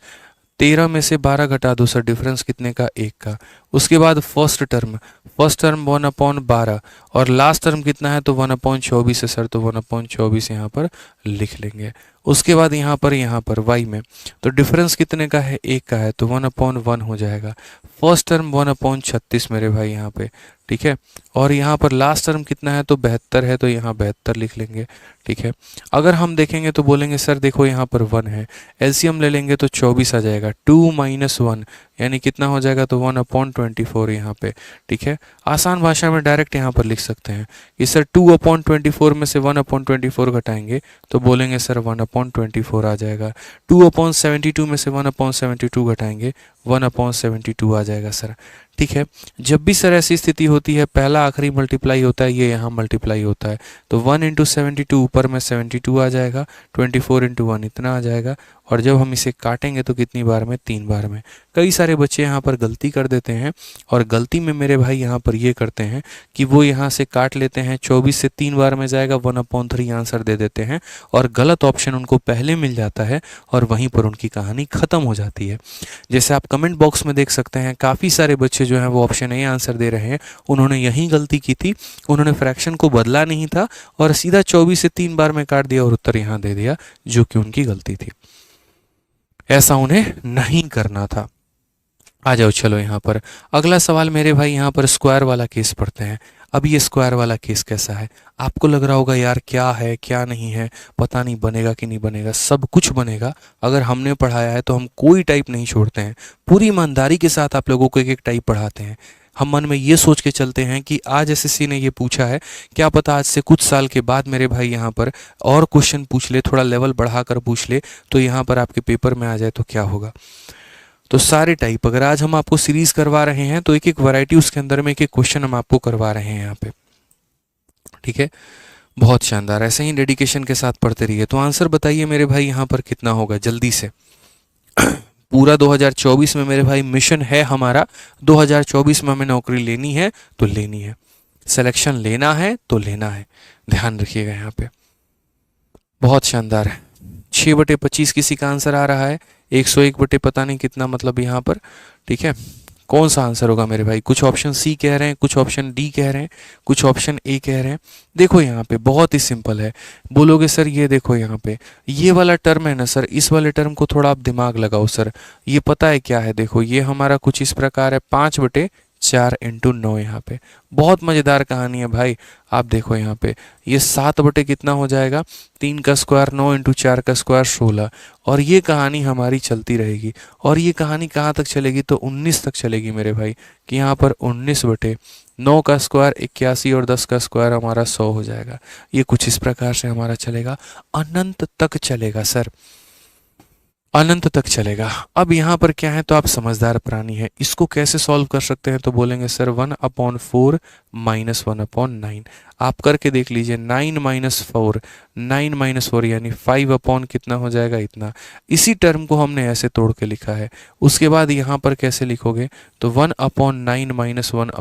Speaker 1: 13 में से 12 घटा दो सर, डिफरेंस कितने का? 1 का। उसके बाद फर्स्ट टर्म 1/12, और लास्ट टर्म कितना है तो 1/24 है सर, तो 1/24 यहाँ पर लिख लेंगे। उसके बाद यहाँ पर y में तो डिफरेंस कितने का है? 1 का है, तो 1/1 हो जाएगा। फर्स्ट टर्म 1/36 मेरे भाई यहाँ पे। ठीक है, और यहाँ पर लास्ट टर्म कितना है तो 72 है, तो यहाँ 72 लिख लेंगे। ठीक है, अगर हम देखेंगे तो बोलेंगे सर देखो यहाँ पर 1 है, एलसीएम ले लेंगे तो 24 आ जाएगा। 2 - 1 यानी कितना हो जाएगा, तो 1/24 यहाँ पे। ठीक है, आसान भाषा में डायरेक्ट यहाँ पर लिख सकते हैं कि सर 2/24 में से 1/24 घटाएंगे तो बोलेंगे सर 1/24 आ जाएगा। 2/72 में से 1/72 घटाएंगे 1/72 आ जाएगा सर। ठीक है, जब भी सर ऐसी स्थिति होती है पहला आखिरी मल्टीप्लाई होता है, ये यहाँ मल्टीप्लाई होता है, तो 1 × 72 ऊपर में 72 आ जाएगा, 24 × 1 इतना आ जाएगा, और जब हम इसे काटेंगे तो कितनी बार में? 3 बार में। कई सारे बच्चे यहाँ पर गलती कर देते हैं, और गलती में मेरे भाई यहाँ पर ये करते हैं कि वो यहाँ से काट लेते हैं, 24 से 3 बार में जाएगा, 1/3 आंसर दे देते हैं, और गलत ऑप्शन उनको पहले मिल जाता है और वहीं पर उनकी कहानी खत्म हो जाती है। जैसे आप कमेंट बॉक्स में देख सकते हैं काफ़ी सारे बच्चे जो हैं वो ऑप्शन ए आंसर दे रहे हैं, उन्होंने यही गलती की थी, उन्होंने फ्रैक्शन को बदला नहीं था और सीधा 24 से 3 बार में काट दिया और उत्तर यहाँ दे दिया, जो कि उनकी गलती थी। ऐसा उन्हें नहीं करना था। आ जाओ चलो यहाँ पर अगला सवाल मेरे भाई, यहाँ पर स्क्वायर वाला केस पढ़ते हैं। अब ये स्क्वायर वाला केस कैसा है? आपको लग रहा होगा यार क्या है क्या नहीं है, पता नहीं बनेगा कि नहीं बनेगा। सब कुछ बनेगा। अगर हमने पढ़ाया है तो हम कोई टाइप नहीं छोड़ते हैं, पूरी ईमानदारी के साथ आप लोगों को एक एक टाइप पढ़ाते हैं। हम मन में ये सोच के चलते हैं कि आज एसएससी ने ये पूछा है, क्या पता आज से कुछ साल के बाद मेरे भाई यहाँ पर और क्वेश्चन पूछ ले, थोड़ा लेवल बढ़ाकर पूछ ले, तो यहाँ पर आपके पेपर में आ जाए तो क्या होगा। तो सारे टाइप अगर आज हम आपको सीरीज करवा रहे हैं तो एक एक वैरायटी उसके अंदर में एक एक क्वेश्चन हम आपको करवा रहे हैं यहाँ पे। ठीक है, बहुत शानदार। ऐसे ही डेडिकेशन के साथ पढ़ते रहिए। तो आंसर बताइए मेरे भाई यहाँ पर कितना होगा जल्दी से। पूरा 2024 में मेरे भाई मिशन है हमारा, 2024 में हमें नौकरी लेनी है तो लेनी है, सिलेक्शन लेना है तो लेना है। ध्यान रखिएगा यहाँ पे। बहुत शानदार है। 6/25 किसी का आंसर आ रहा है, 101 बटे पता नहीं कितना, मतलब यहाँ पर। ठीक है, कौन सा आंसर होगा मेरे भाई? कुछ ऑप्शन सी कह रहे हैं, कुछ ऑप्शन डी कह रहे हैं, कुछ ऑप्शन ए कह रहे हैं। देखो यहाँ पे बहुत ही सिंपल है। बोलोगे सर ये देखो यहाँ पे ये वाला टर्म है ना सर, इस वाले टर्म को थोड़ा आप दिमाग लगाओ सर। ये पता है क्या है? देखो ये हमारा कुछ इस प्रकार है, 5/4 × 9 यहाँ पे। बहुत मज़ेदार कहानी है भाई। आप देखो यहाँ पे ये 7 कितना हो जाएगा, 3 का स्क्वायर 9 × 4 का स्क्वायर 16। और ये कहानी हमारी चलती रहेगी। और ये कहानी कहाँ तक चलेगी? तो 19 तक चलेगी मेरे भाई, कि यहाँ पर 19/9 का स्क्वायर 81 और 10 का स्क्वायर हमारा 100 हो जाएगा। ये कुछ इस प्रकार से हमारा चलेगा, अनंत तक चलेगा सर, अनंत तक चलेगा। अब यहाँ पर क्या है? तो आप समझदार प्राणी हैं, इसको कैसे सॉल्व कर सकते हैं? तो बोलेंगे सर 1/4 - 1/9। आप करके देख लीजिए, 9 - 4 यानी 5 कितना हो जाएगा? इतना। इसी टर्म को हमने ऐसे तोड़ के लिखा है। उसके बाद यहाँ पर कैसे लिखोगे? तो 1/9 -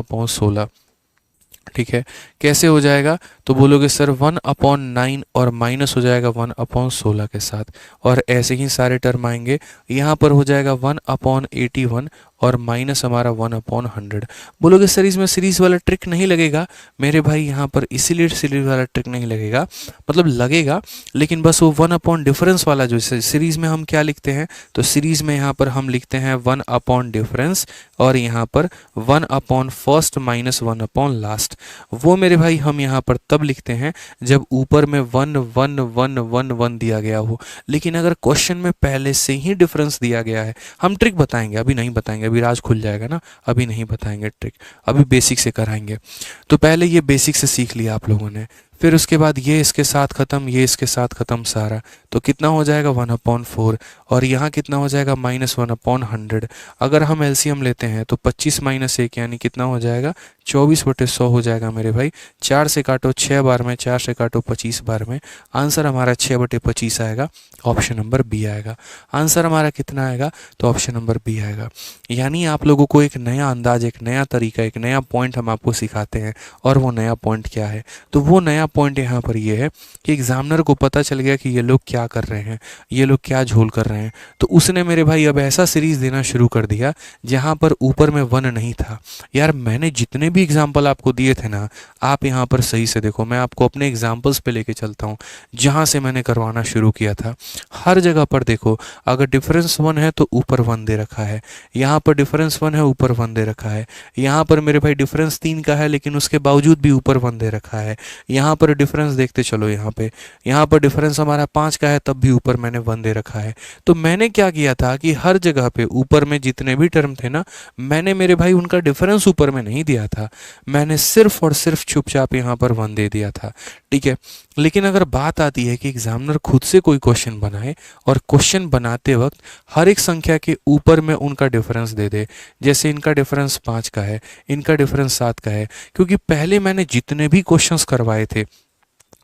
Speaker 1: 1/16। ठीक है, कैसे हो जाएगा? तो बोलोगे सर 1/9 और माइनस हो जाएगा 1/16 के साथ, और ऐसे ही सारे टर्म आएंगे। यहाँ पर हो जाएगा 1/81 और माइनस हमारा 1/100। बोलोगे सर इसमें सीरीज वाला ट्रिक नहीं लगेगा मेरे भाई? यहाँ पर इसीलिए सीरीज वाला ट्रिक नहीं लगेगा, मतलब लगेगा, लेकिन बस वो 1 डिफरेंस वाला जो सीरीज में हम क्या लिखते हैं? तो सीरीज में यहाँ पर हम लिखते हैं 1 डिफरेंस, और यहाँ पर 1/फर्स्ट माइनस 1/लास्ट। वो मेरे भाई हम यहाँ पर तब लिखते हैं जब ऊपर में 1 1 1 1 1 दिया गया हो। लेकिन अगर क्वेश्चन में पहले से ही डिफरेंस दिया गया है, हम ट्रिक बताएंगे, अभी नहीं बताएंगे, अभी राज खुल जाएगा ना, अभी नहीं बताएंगे ट्रिक, अभी बेसिक से कराएंगे। तो पहले ये बेसिक से सीख लिया आप लोगों ने, फिर उसके बाद ये इसके साथ ख़त्म, ये इसके साथ ख़त्म सारा, तो कितना हो जाएगा 1/4, और यहाँ कितना हो जाएगा -1/100। अगर हम एलसीएम लेते हैं तो 25 - 1 यानी कितना हो जाएगा? 24/100 हो जाएगा मेरे भाई। 4 से काटो 6 बार में, 4 से काटो 25 बार में, आंसर हमारा 6/25 आएगा, ऑप्शन नंबर बी आएगा। आंसर हमारा कितना आएगा? तो ऑप्शन नंबर बी आएगा। यानी आप लोगों को एक नया अंदाज, एक नया तरीका, एक नया पॉइंट हम आपको सिखाते हैं, और वो नया पॉइंट क्या है? तो वो नया पॉइंट यहाँ पर ये है कि एग्जामिनर को पता चल गया कि ये लोग क्या कर रहे हैं, ये लोग क्या झोल कर रहे हैं, तो उसने मेरे भाई अब ऐसा सीरीज देना शुरू कर दिया जहाँ पर ऊपर में 1 नहीं था। यार मैंने जितने भी एग्जाम्पल आपको दिए थे ना, आप यहाँ पर सही से देखो, मैं आपको अपने एग्जाम्पल्स पे लेके चलता हूँ जहाँ से मैंने करवाना शुरू किया था। हर जगह पर देखो, अगर डिफरेंस 1 है तो ऊपर 1 दे रखा है, यहाँ पर डिफरेंस 1 है ऊपर 1 दे रखा है, यहाँ पर मेरे भाई डिफरेंस 3 का है लेकिन उसके बावजूद भी ऊपर 1 दे रखा है, यहाँ पर डिफरेंस देखते चलो, यहाँ पर डिफरेंस हमारा 5 का है तब भी ऊपर मैंने 1 दे रखा है। तो मैंने क्या किया था कि हर जगह पे ऊपर में जितने भी टर्म थे ना, मैंने मेरे भाई उनका डिफरेंस ऊपर में नहीं दिया था, मैंने सिर्फ और सिर्फ चुपचाप यहाँ पर 1 दे दिया था। ठीक है, लेकिन अगर बात आती है कि एग्जामिनर खुद से कोई क्वेश्चन बनाए और क्वेश्चन बनाते वक्त हर एक संख्या के ऊपर में उनका डिफरेंस दे दे, जैसे इनका डिफरेंस 5 का है, इनका डिफरेंस 7 का है, क्योंकि पहले मैंने जितने भी क्वेश्चंस करवाए थे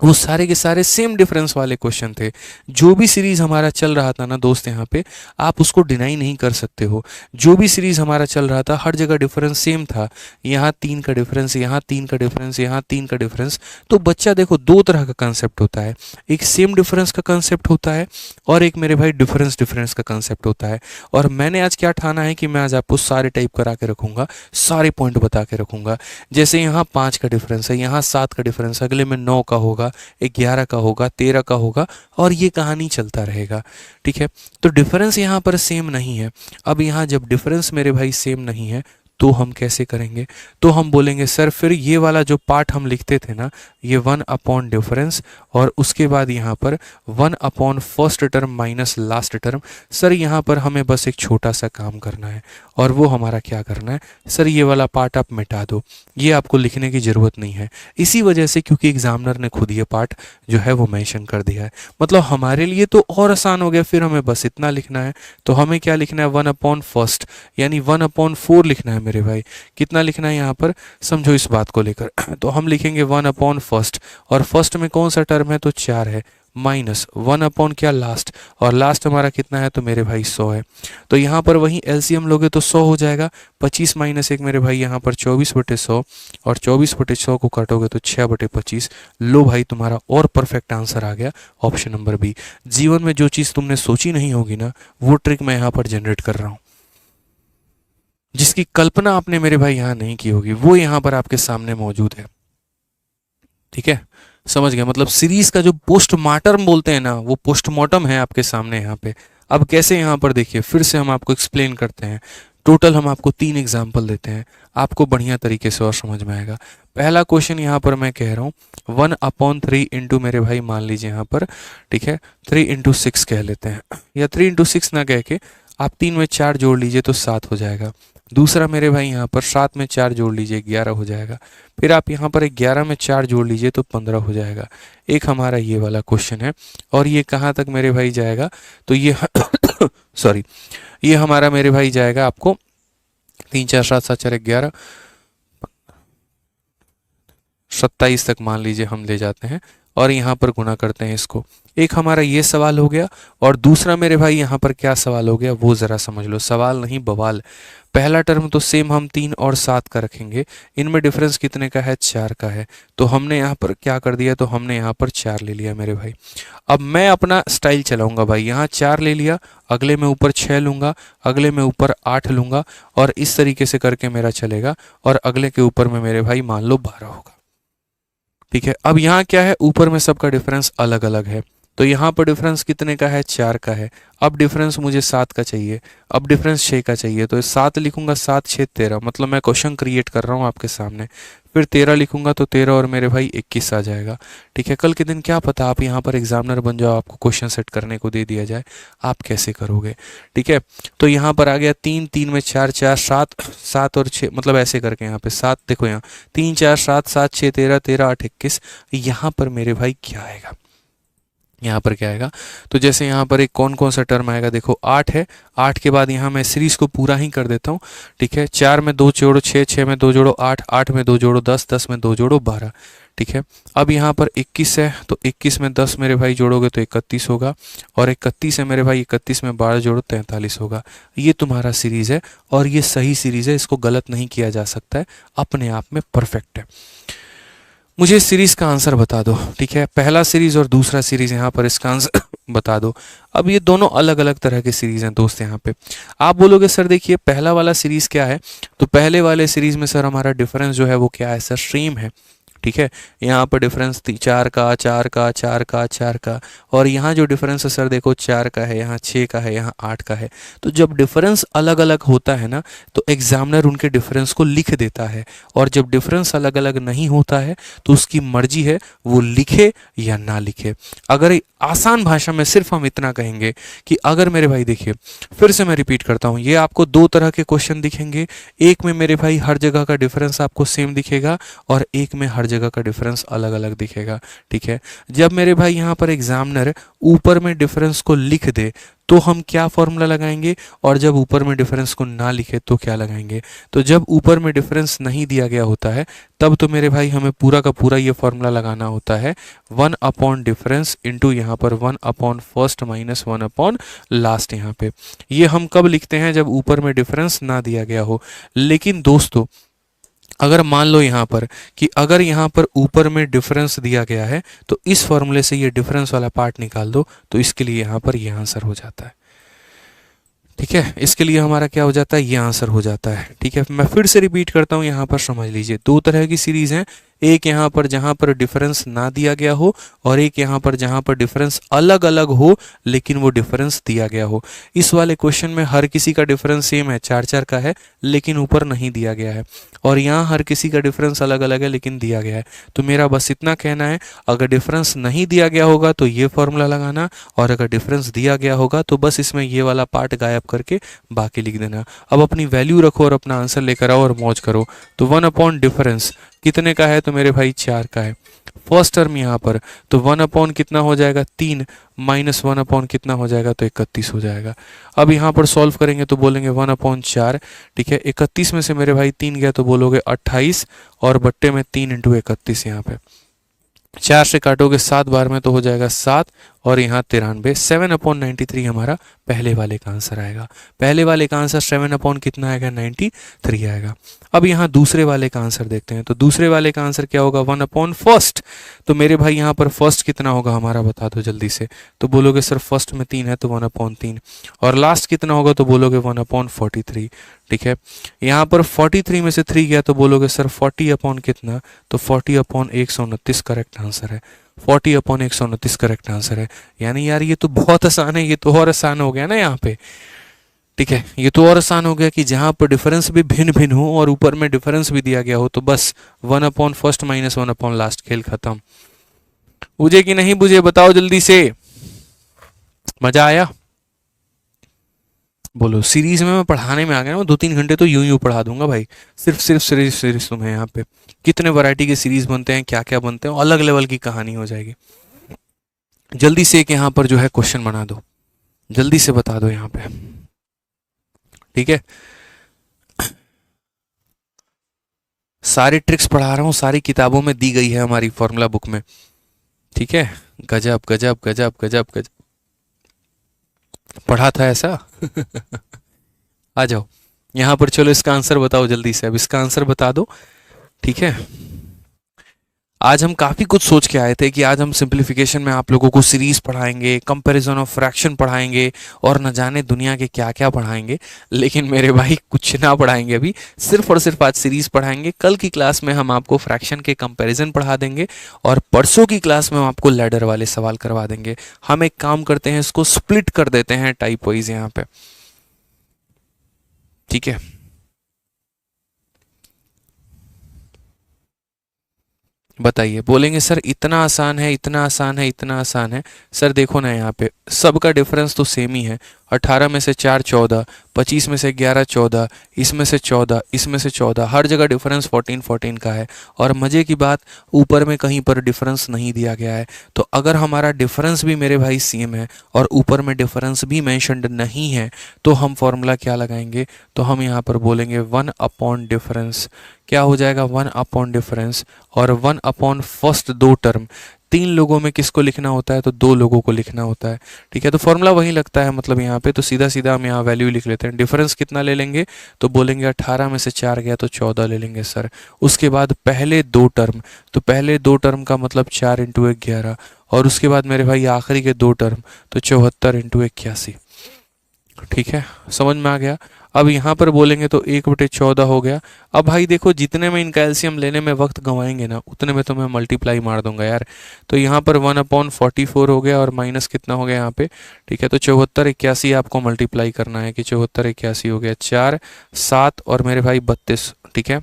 Speaker 1: वो सारे के सारे सेम डिफरेंस वाले क्वेश्चन थे। जो भी सीरीज हमारा चल रहा था ना दोस्त, यहाँ पे आप उसको डिनाई नहीं कर सकते हो, जो भी सीरीज हमारा चल रहा था हर जगह डिफरेंस सेम था। यहाँ 3 का डिफरेंस, यहाँ 3 का डिफरेंस, यहाँ 3 का डिफरेंस। तो बच्चा देखो, दो तरह का कंसेप्ट होता है, एक सेम डिफरेंस का कंसेप्ट होता है और एक मेरे भाई डिफरेंस डिफरेंस का कंसेप्ट होता है। और मैंने आज क्या ठाना है कि मैं आज आपको सारे टाइप करा के रखूंगा, सारे पॉइंट बता के रखूंगा। जैसे यहाँ 5 का डिफरेंस है, यहाँ 7 का डिफरेंस, अगले में 9 का होगा, 11 का होगा, 13 का होगा, और ये कहानी चलता रहेगा। ठीक है, तो डिफरेंस यहाँ पर सेम नहीं है। अब यहाँ जब डिफरेंस मेरे भाई सेम नहीं है तो हम कैसे करेंगे? तो हम बोलेंगे सर फिर ये वाला जो पार्ट हम लिखते थे ना, ये 1 डिफरेंस और उसके बाद यहाँ पर 1 first term minus last term. Sir यहाँ पर हमें बस एक छोटा सा काम करना है, और वो हमारा क्या करना है? सर ये वाला पार्ट आप मिटा दो, ये आपको लिखने की ज़रूरत नहीं है। इसी वजह से, क्योंकि एग्जामिनर ने खुद ये पार्ट जो है वो मेंशन कर दिया है, मतलब हमारे लिए तो और आसान हो गया। फिर हमें बस इतना लिखना है, तो हमें क्या लिखना है? 1 फर्स्ट यानी 1/4 लिखना है मेरे भाई। कितना लिखना है यहाँ पर? समझो इस बात को लेकर तो हम लिखेंगे 1 फर्स्ट, और फर्स्ट में कौन सा टर्म है? तो 4 है, माइनस 1 क्या? लास्ट, और लास्ट हमारा कितना है? तो मेरे भाई 100 है। तो यहाँ पर वही एलसीएम लोगे तो 100 हो जाएगा। 25 - 1 मेरे भाई यहाँ पर 24/100, और 24/100 को काटोगे तो 6/25। लो भाई, तुम्हारा और परफेक्ट आंसर आ गया, ऑप्शन नंबर बी। जीवन में जो चीज़ तुमने सोची नहीं होगी ना, वो ट्रिक मैं यहाँ पर जनरेट कर रहा हूँ। जिसकी कल्पना आपने मेरे भाई यहाँ नहीं की होगी, वो यहाँ पर आपके सामने मौजूद है। ठीक है, समझ गए? मतलब सीरीज का जो पोस्टमार्टम बोलते हैं ना, वो पोस्टमार्टम है आपके सामने यहाँ पे। अब कैसे यहाँ पर देखिए, फिर से हम आपको एक्सप्लेन करते हैं। टोटल हम आपको 3 एग्जाम्पल देते हैं, आपको बढ़िया तरीके से और समझ में आएगा। पहला क्वेश्चन यहाँ पर मैं कह रहा हूँ 1/3 इंटू मेरे भाई मान लीजिए यहाँ पर, ठीक है, 3 इंटू 6 कह लेते हैं, या 3 इंटू 6 ना कह के आप 3 में 4 जोड़ लीजिए तो 7 हो जाएगा। दूसरा मेरे भाई यहाँ पर 7 में 4 जोड़ लीजिए 11 हो जाएगा। फिर आप यहाँ पर 11 में 4 जोड़ लीजिए तो 15 हो जाएगा। एक हमारा ये वाला क्वेश्चन है, और ये कहाँ तक मेरे भाई जाएगा, तो ये सॉरी, ये हमारा मेरे भाई जाएगा आपको 3 4 7 7 4 11 27 तक मान लीजिए हम ले जाते हैं, और यहाँ पर गुना करते हैं इसको। एक हमारा ये सवाल हो गया, और दूसरा मेरे भाई यहाँ पर क्या सवाल हो गया वो ज़रा समझ लो। सवाल नहीं बवाल। पहला टर्म तो सेम हम 3 और 7 का रखेंगे, इनमें डिफरेंस कितने का है, 4 का है। तो हमने यहाँ पर क्या कर दिया, तो हमने यहाँ पर 4 ले लिया मेरे भाई। अब मैं अपना स्टाइल चलाऊंगा भाई, यहाँ 4 ले लिया, अगले में ऊपर 6 लूंगा, अगले में ऊपर 8 लूंगा, और इस तरीके से करके मेरा चलेगा, और अगले के ऊपर में मेरे भाई मान लो 12 होगा। ठीक है, अब यहाँ क्या है, ऊपर में सबका डिफरेंस अलग अलग है, तो यहाँ पर डिफरेंस कितने का है, 4 का है। अब डिफरेंस मुझे 7 का चाहिए, अब डिफरेंस 6 का चाहिए, तो 7 लिखूंगा, 7 6 13, मतलब मैं क्वेश्चन क्रिएट कर रहा हूँ आपके सामने। फिर 13 लिखूंगा तो 13 और मेरे भाई 21 आ जाएगा। ठीक है, कल के दिन क्या पता आप यहाँ पर एग्जामिनर बन जाओ, आपको क्वेश्चन सेट करने को दे दिया जाए, आप कैसे करोगे। ठीक है, तो यहाँ पर आ गया 3 3 में 4 4 7 7 और 6, मतलब ऐसे करके यहाँ पे 7, देखो यहाँ 3 4 7 7 6 13 13 8 21। यहाँ पर मेरे भाई क्या आएगा, यहाँ पर क्या आएगा, तो जैसे यहाँ पर एक कौन कौन सा टर्म आएगा, देखो 8 है, 8 के बाद यहाँ मैं सीरीज को पूरा ही कर देता हूँ। ठीक है, 4 में 2 जोड़ो 6, 6 में 2 जोड़ो 8, 8 में 2 जोड़ो 10, 10 में 2 जोड़ो 12। ठीक है, अब यहाँ पर 21 है, तो 21 में 10 मेरे भाई जोड़ोगे तो 31 होगा, और 31 है मेरे भाई, 31 में 12 जोड़ो 43 होगा। ये तुम्हारा सीरीज है, और ये सही सीरीज है, इसको गलत नहीं किया जा सकता है, अपने आप में परफेक्ट है। मुझे इस सीरीज का आंसर बता दो। ठीक है, पहला सीरीज और दूसरा सीरीज यहाँ पर इसका आंसर बता दो। अब ये दोनों अलग अलग तरह के सीरीज हैं दोस्त। यहाँ पे आप बोलोगे सर देखिए पहला वाला सीरीज क्या है, तो पहले वाले सीरीज में सर हमारा डिफरेंस जो है वो क्या है सर, सेम है। ठीक है, यहाँ पर डिफरेंस 4 का 4 का 4 का 4 का, और यहाँ जो डिफरेंस है सर देखो 4 का है, यहाँ 6 का है, यहाँ 8 का है। तो जब डिफरेंस अलग अलग होता है ना, तो एग्जामिनर उनके डिफरेंस को लिख देता है, और जब डिफरेंस अलग अलग नहीं होता है तो उसकी मर्जी है वो लिखे या ना लिखे। अगर आसान भाषा में सिर्फ हम इतना कहेंगे कि अगर मेरे भाई देखिए, फिर से मैं रिपीट करता हूँ, ये आपको 2 तरह के क्वेश्चन दिखेंगे। एक में मेरे भाई हर जगह का डिफरेंस आपको सेम दिखेगा, और एक में हर जगह का डिफरेंस अलग अलग दिखेगा। ठीक है, जब मेरे भाई यहाँ पर एग्जामिनर ऊपर में डिफरेंस को लिख दे तो हम क्या फॉर्मूला लगाएंगे, और जब ऊपर में डिफरेंस को ना लिखे तो क्या लगाएंगे। तो जब ऊपर में डिफरेंस नहीं दिया गया होता है तब तो मेरे भाई हमें पूरा का पूरा ये फॉर्मूला लगाना होता है 1 अपॉन डिफरेंस इंटू यहाँ पर 1 upon first minus 1 upon last. यहाँ पे ये हम कब लिखते हैं, जब ऊपर में डिफरेंस ना दिया गया हो। लेकिन दोस्तों अगर मान लो यहाँ पर कि अगर यहाँ पर ऊपर में डिफरेंस दिया गया है, तो इस फॉर्मूले से ये डिफरेंस वाला पार्ट निकाल दो, तो इसके लिए यहाँ पर ये आंसर हो जाता है। ठीक है, इसके लिए हमारा क्या हो जाता है, ये आंसर हो जाता है। ठीक है, मैं फिर से रिपीट करता हूँ, यहाँ पर समझ लीजिए 2 तरह की सीरीज हैं। एक यहाँ पर जहाँ पर डिफरेंस ना दिया गया हो, और एक यहाँ पर जहाँ पर डिफरेंस अलग अलग हो लेकिन वो डिफरेंस दिया गया हो। इस वाले क्वेश्चन में हर किसी का डिफरेंस सेम है, 4 4 का है, लेकिन ऊपर नहीं दिया गया है, और यहाँ हर किसी का डिफरेंस अलग अलग है लेकिन दिया गया है। तो मेरा बस इतना कहना है, अगर डिफरेंस नहीं दिया गया होगा तो ये फॉर्मूला लगाना, और अगर डिफरेंस दिया गया होगा तो बस इसमें ये वाला पार्ट गायब करके बाकी लिख देना। अब अपनी वैल्यू रखो और अपना आंसर लेकर आओ और मौज करो। तो 1 अपॉन डिफरेंस कितने का है, तो मेरे भाई 4 का है। फर्स्ट टर्म यहाँ पर तो 1 अपॉन कितना हो जाएगा, 3 माइनस 1 अपॉन कितना हो जाएगा, तो 31 हो जाएगा। अब यहाँ पर सॉल्व करेंगे तो बोलेंगे 1 अपॉन 4। ठीक है, 31 में से मेरे भाई 3 गया तो बोलोगे 28, और बट्टे में 3 इंटू 31। यहाँ पे 4 से काटोगे 7 बार में तो हो जाएगा 7, और यहाँ 93, 7/93 हमारा पहले वाले का आंसर आएगा। पहले वाले का आंसर 7 अपॉन कितना आएगा, 93 आएगा। अब यहाँ दूसरे वाले का आंसर देखते हैं, तो दूसरे वाले का आंसर क्या होगा, 1/1। तो मेरे भाई यहाँ पर फर्स्ट कितना होगा हमारा, बता दो जल्दी से। तो बोलोगे सर फर्स्ट में 3 है तो 1/3, और लास्ट कितना होगा, तो बोलोगे 1/43। ठीक है, यहाँ पर 43 में से 3 गया तो बोलोगे सर 40 अपॉन कितना, तो 40/129 करेक्ट आंसर है। 40/129 करेक्ट आंसर है। यानी यार ये तो बहुत आसान है, ये तो और आसान हो गया ना यहाँ पे। ठीक है, ये तो और आसान हो गया कि जहाँ पर डिफरेंस भी भिन्न भिन्न हो और ऊपर में डिफरेंस भी दिया गया हो, तो बस 1/1 माइनस 1/लास्ट, खेल खत्म। बुझे कि नहीं बुझे, बताओ जल्दी से। मजा आया? बोलो। सीरीज में मैं पढ़ाने में आ गया ना, 2-3 घंटे तो यूं पढ़ा दूंगा भाई। सिर्फ सीरीज तुम्हें यहाँ पे कितने वैरायटी के सीरीज बनते हैं, क्या क्या बनते हैं, अलग लेवल की कहानी हो जाएगी। जल्दी से एक यहाँ पर जो है क्वेश्चन बना दो, जल्दी से बता दो यहाँ पे। ठीक है, सारी ट्रिक्स पढ़ा रहा हूँ, सारी किताबों में दी गई है हमारी फॉर्मूला बुक में। ठीक है, गजब गजब गजब गजब गजब पढ़ा था ऐसा। आ जाओ यहाँ पर, चलो इसका आंसर बताओ जल्दी से। अब इसका आंसर बता दो। ठीक है, आज हम काफ़ी कुछ सोच के आए थे कि आज हम सिंप्लीफिकेशन में आप लोगों को सीरीज पढ़ाएंगे, कंपैरिजन ऑफ फ्रैक्शन पढ़ाएंगे, और न जाने दुनिया के क्या क्या पढ़ाएंगे। लेकिन मेरे भाई कुछ ना पढ़ाएंगे, अभी सिर्फ और सिर्फ आज सीरीज पढ़ाएंगे। कल की क्लास में हम आपको फ्रैक्शन के कंपैरिजन पढ़ा देंगे, और परसों की क्लास में हम आपको लैडर वाले सवाल करवा देंगे। हम एक काम करते हैं, इसको स्प्लिट कर देते हैं टाइप वाइज यहाँ पे। ठीक है, बताइए। बोलेंगे सर इतना आसान है, इतना आसान है, इतना आसान है। सर देखो ना, यहाँ पे सबका डिफरेंस तो सेम ही है। 18 में से 4 14, 25 में से 11 14, इसमें से 14, इसमें से 14, हर जगह डिफरेंस 14 का है। और मज़े की बात, ऊपर में कहीं पर डिफरेंस नहीं दिया गया है। तो अगर हमारा डिफरेंस भी मेरे भाई सेम है और ऊपर में डिफरेंस भी मैंशनड नहीं है, तो हम फॉर्मूला क्या लगाएंगे, तो हम यहाँ पर बोलेंगे 1 डिफरेंस। क्या हो जाएगा, 1 डिफरेंस, और 1 फर्स्ट 2 टर्म। 3 लोगों में किसको लिखना होता है, तो 2 लोगों को लिखना होता है। ठीक है, तो फॉर्मूला वही लगता है मतलब यहाँ पे। तो सीधा सीधा हम यहाँ वैल्यू लिख लेते हैं। डिफरेंस कितना ले लेंगे, तो बोलेंगे 18 में से 4 गया तो 14 ले लेंगे सर। उसके बाद पहले 2 टर्म, तो पहले 2 टर्म का मतलब 4 इंटू 1 11, और उसके बाद मेरे भाई आखिरी के 2 टर्म, तो 74 इंटू 81। ठीक है, समझ में आ गया। अब यहाँ पर बोलेंगे तो 1/14 हो गया। अब भाई देखो, जितने में इनका एलसीएम लेने में वक्त गंवाएंगे ना, उतने में तो मैं मल्टीप्लाई मार दूंगा यार। तो यहाँ पर 1/44 हो गया, और माइनस कितना हो गया यहाँ पे। ठीक है, तो 74 81 आपको मल्टीप्लाई करना है, कि 74 81 हो गया 4 7 और मेरे भाई 32। ठीक है,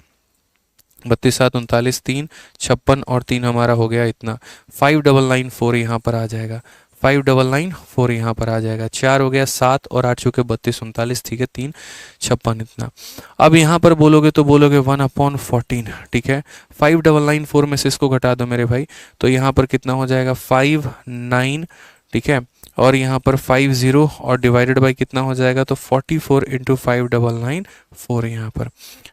Speaker 1: 32 7 39, 3 56 और 3 हमारा हो गया इतना। 5994 यहाँ पर आ जाएगा। 5994 यहाँ पर आ जाएगा। 4 हो गया 7 और 8 चुके 32 39। ठीक है, 3 56 इतना। अब यहाँ पर बोलोगे तो बोलोगे 1/14। ठीक है, 5994 में से इसको घटा दो मेरे भाई, तो यहाँ पर कितना हो जाएगा 59। ठीक है, और यहाँ पर 50 और डिवाइडेड बाई कितना हो जाएगा, तो 44 इंटू 5994 यहाँ पर।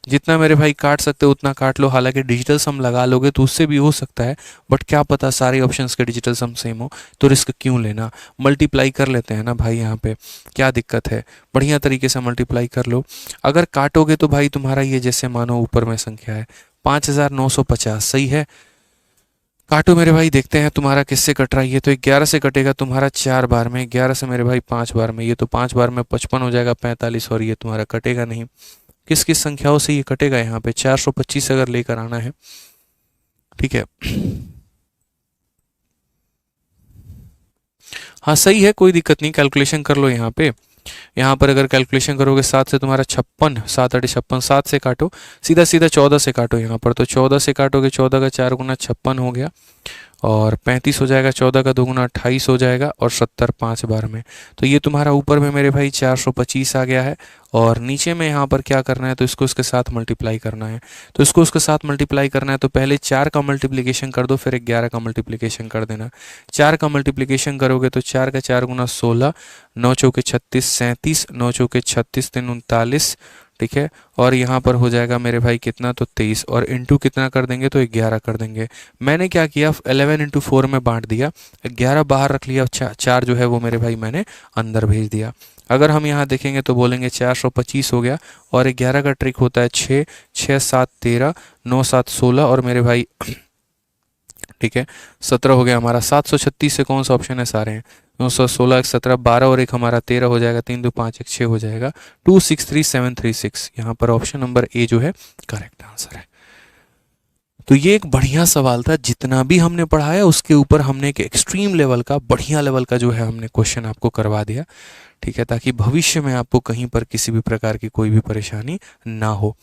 Speaker 1: जितना मेरे भाई काट सकते हो उतना काट लो। हालांकि डिजिटल सम लगा लोगे तो उससे भी हो सकता है, बट क्या पता सारे ऑप्शंस के डिजिटल सम सेम हो, तो रिस्क क्यों लेना। मल्टीप्लाई कर लेते हैं ना भाई, यहाँ पे क्या दिक्कत है, बढ़िया तरीके से मल्टीप्लाई कर लो। अगर काटोगे तो भाई तुम्हारा ये जैसे मानो ऊपर में संख्या है 5950, सही है। काटो मेरे भाई, देखते हैं तुम्हारा किससे कट रहा है। ये तो 11 से कटेगा तुम्हारा 4 बार में, 11 से मेरे भाई 5 बार में, ये तो 5 बार में 55 हो जाएगा 45, और ये तुम्हारा कटेगा नहीं। किस किस संख्याओं से ये कटेगा, यहाँ पे 425 अगर लेकर आना है। ठीक है, हाँ सही है, कोई दिक्कत नहीं, कैलकुलेशन कर लो यहाँ पे। यहाँ पर अगर कैलकुलेशन करोगे 7 से तुम्हारा 56, 7 8 56, 7 से काटो, सीधा सीधा 14 से काटो यहाँ पर, तो 14 से काटोगे 14 का 4 गुना 56 हो गया, और 35 हो जाएगा, 14 का 2 गुना 28 हो जाएगा, और 70 5 बार में। तो ये तुम्हारा ऊपर में मेरे भाई 425 आ गया है, और नीचे में यहाँ पर क्या करना है, तो इसको इसके साथ मल्टीप्लाई करना है। तो इसको उसके साथ मल्टीप्लाई करना है, तो पहले 4 का मल्टीप्लिकेशन कर दो, फिर 11 का मल्टीप्लिकेशन कर देना। 4 का मल्टीप्लिकेशन करोगे तो 4 का 4 गुना 16, 9 चौके 36 37, 9 चौके 36 3 39। ठीक है। और यहाँ पर हो जाएगा मेरे भाई कितना, तो 23, और इंटू कितना कर देंगे, तो 11 कर देंगे। मैंने क्या किया, 11 इंटू 4 में बांट दिया, 11 बाहर रख लिया, 4 जो है वो मेरे भाई मैंने अंदर भेज दिया। अगर हम यहाँ देखेंगे तो बोलेंगे 425 हो गया, और 11 का ट्रिक होता है 6, 6 7 13, 9 7 16, और मेरे भाई ठीक है 17 हो गया हमारा। 736 से कौन सा ऑप्शन है, सारे हैं। 916 1 17 12 और एक हमारा 13 हो जाएगा, 3 2 5 1 6 हो जाएगा, 263736। यहाँ पर ऑप्शन नंबर ए जो है करेक्ट आंसर है। तो ये एक बढ़िया सवाल था, जितना भी हमने पढ़ाया उसके ऊपर हमने एक एक्सट्रीम लेवल का, बढ़िया लेवल का जो है हमने क्वेश्चन आपको करवा दिया, ठीक है, ताकि भविष्य में आपको कहीं पर किसी भी प्रकार की कोई भी परेशानी ना हो।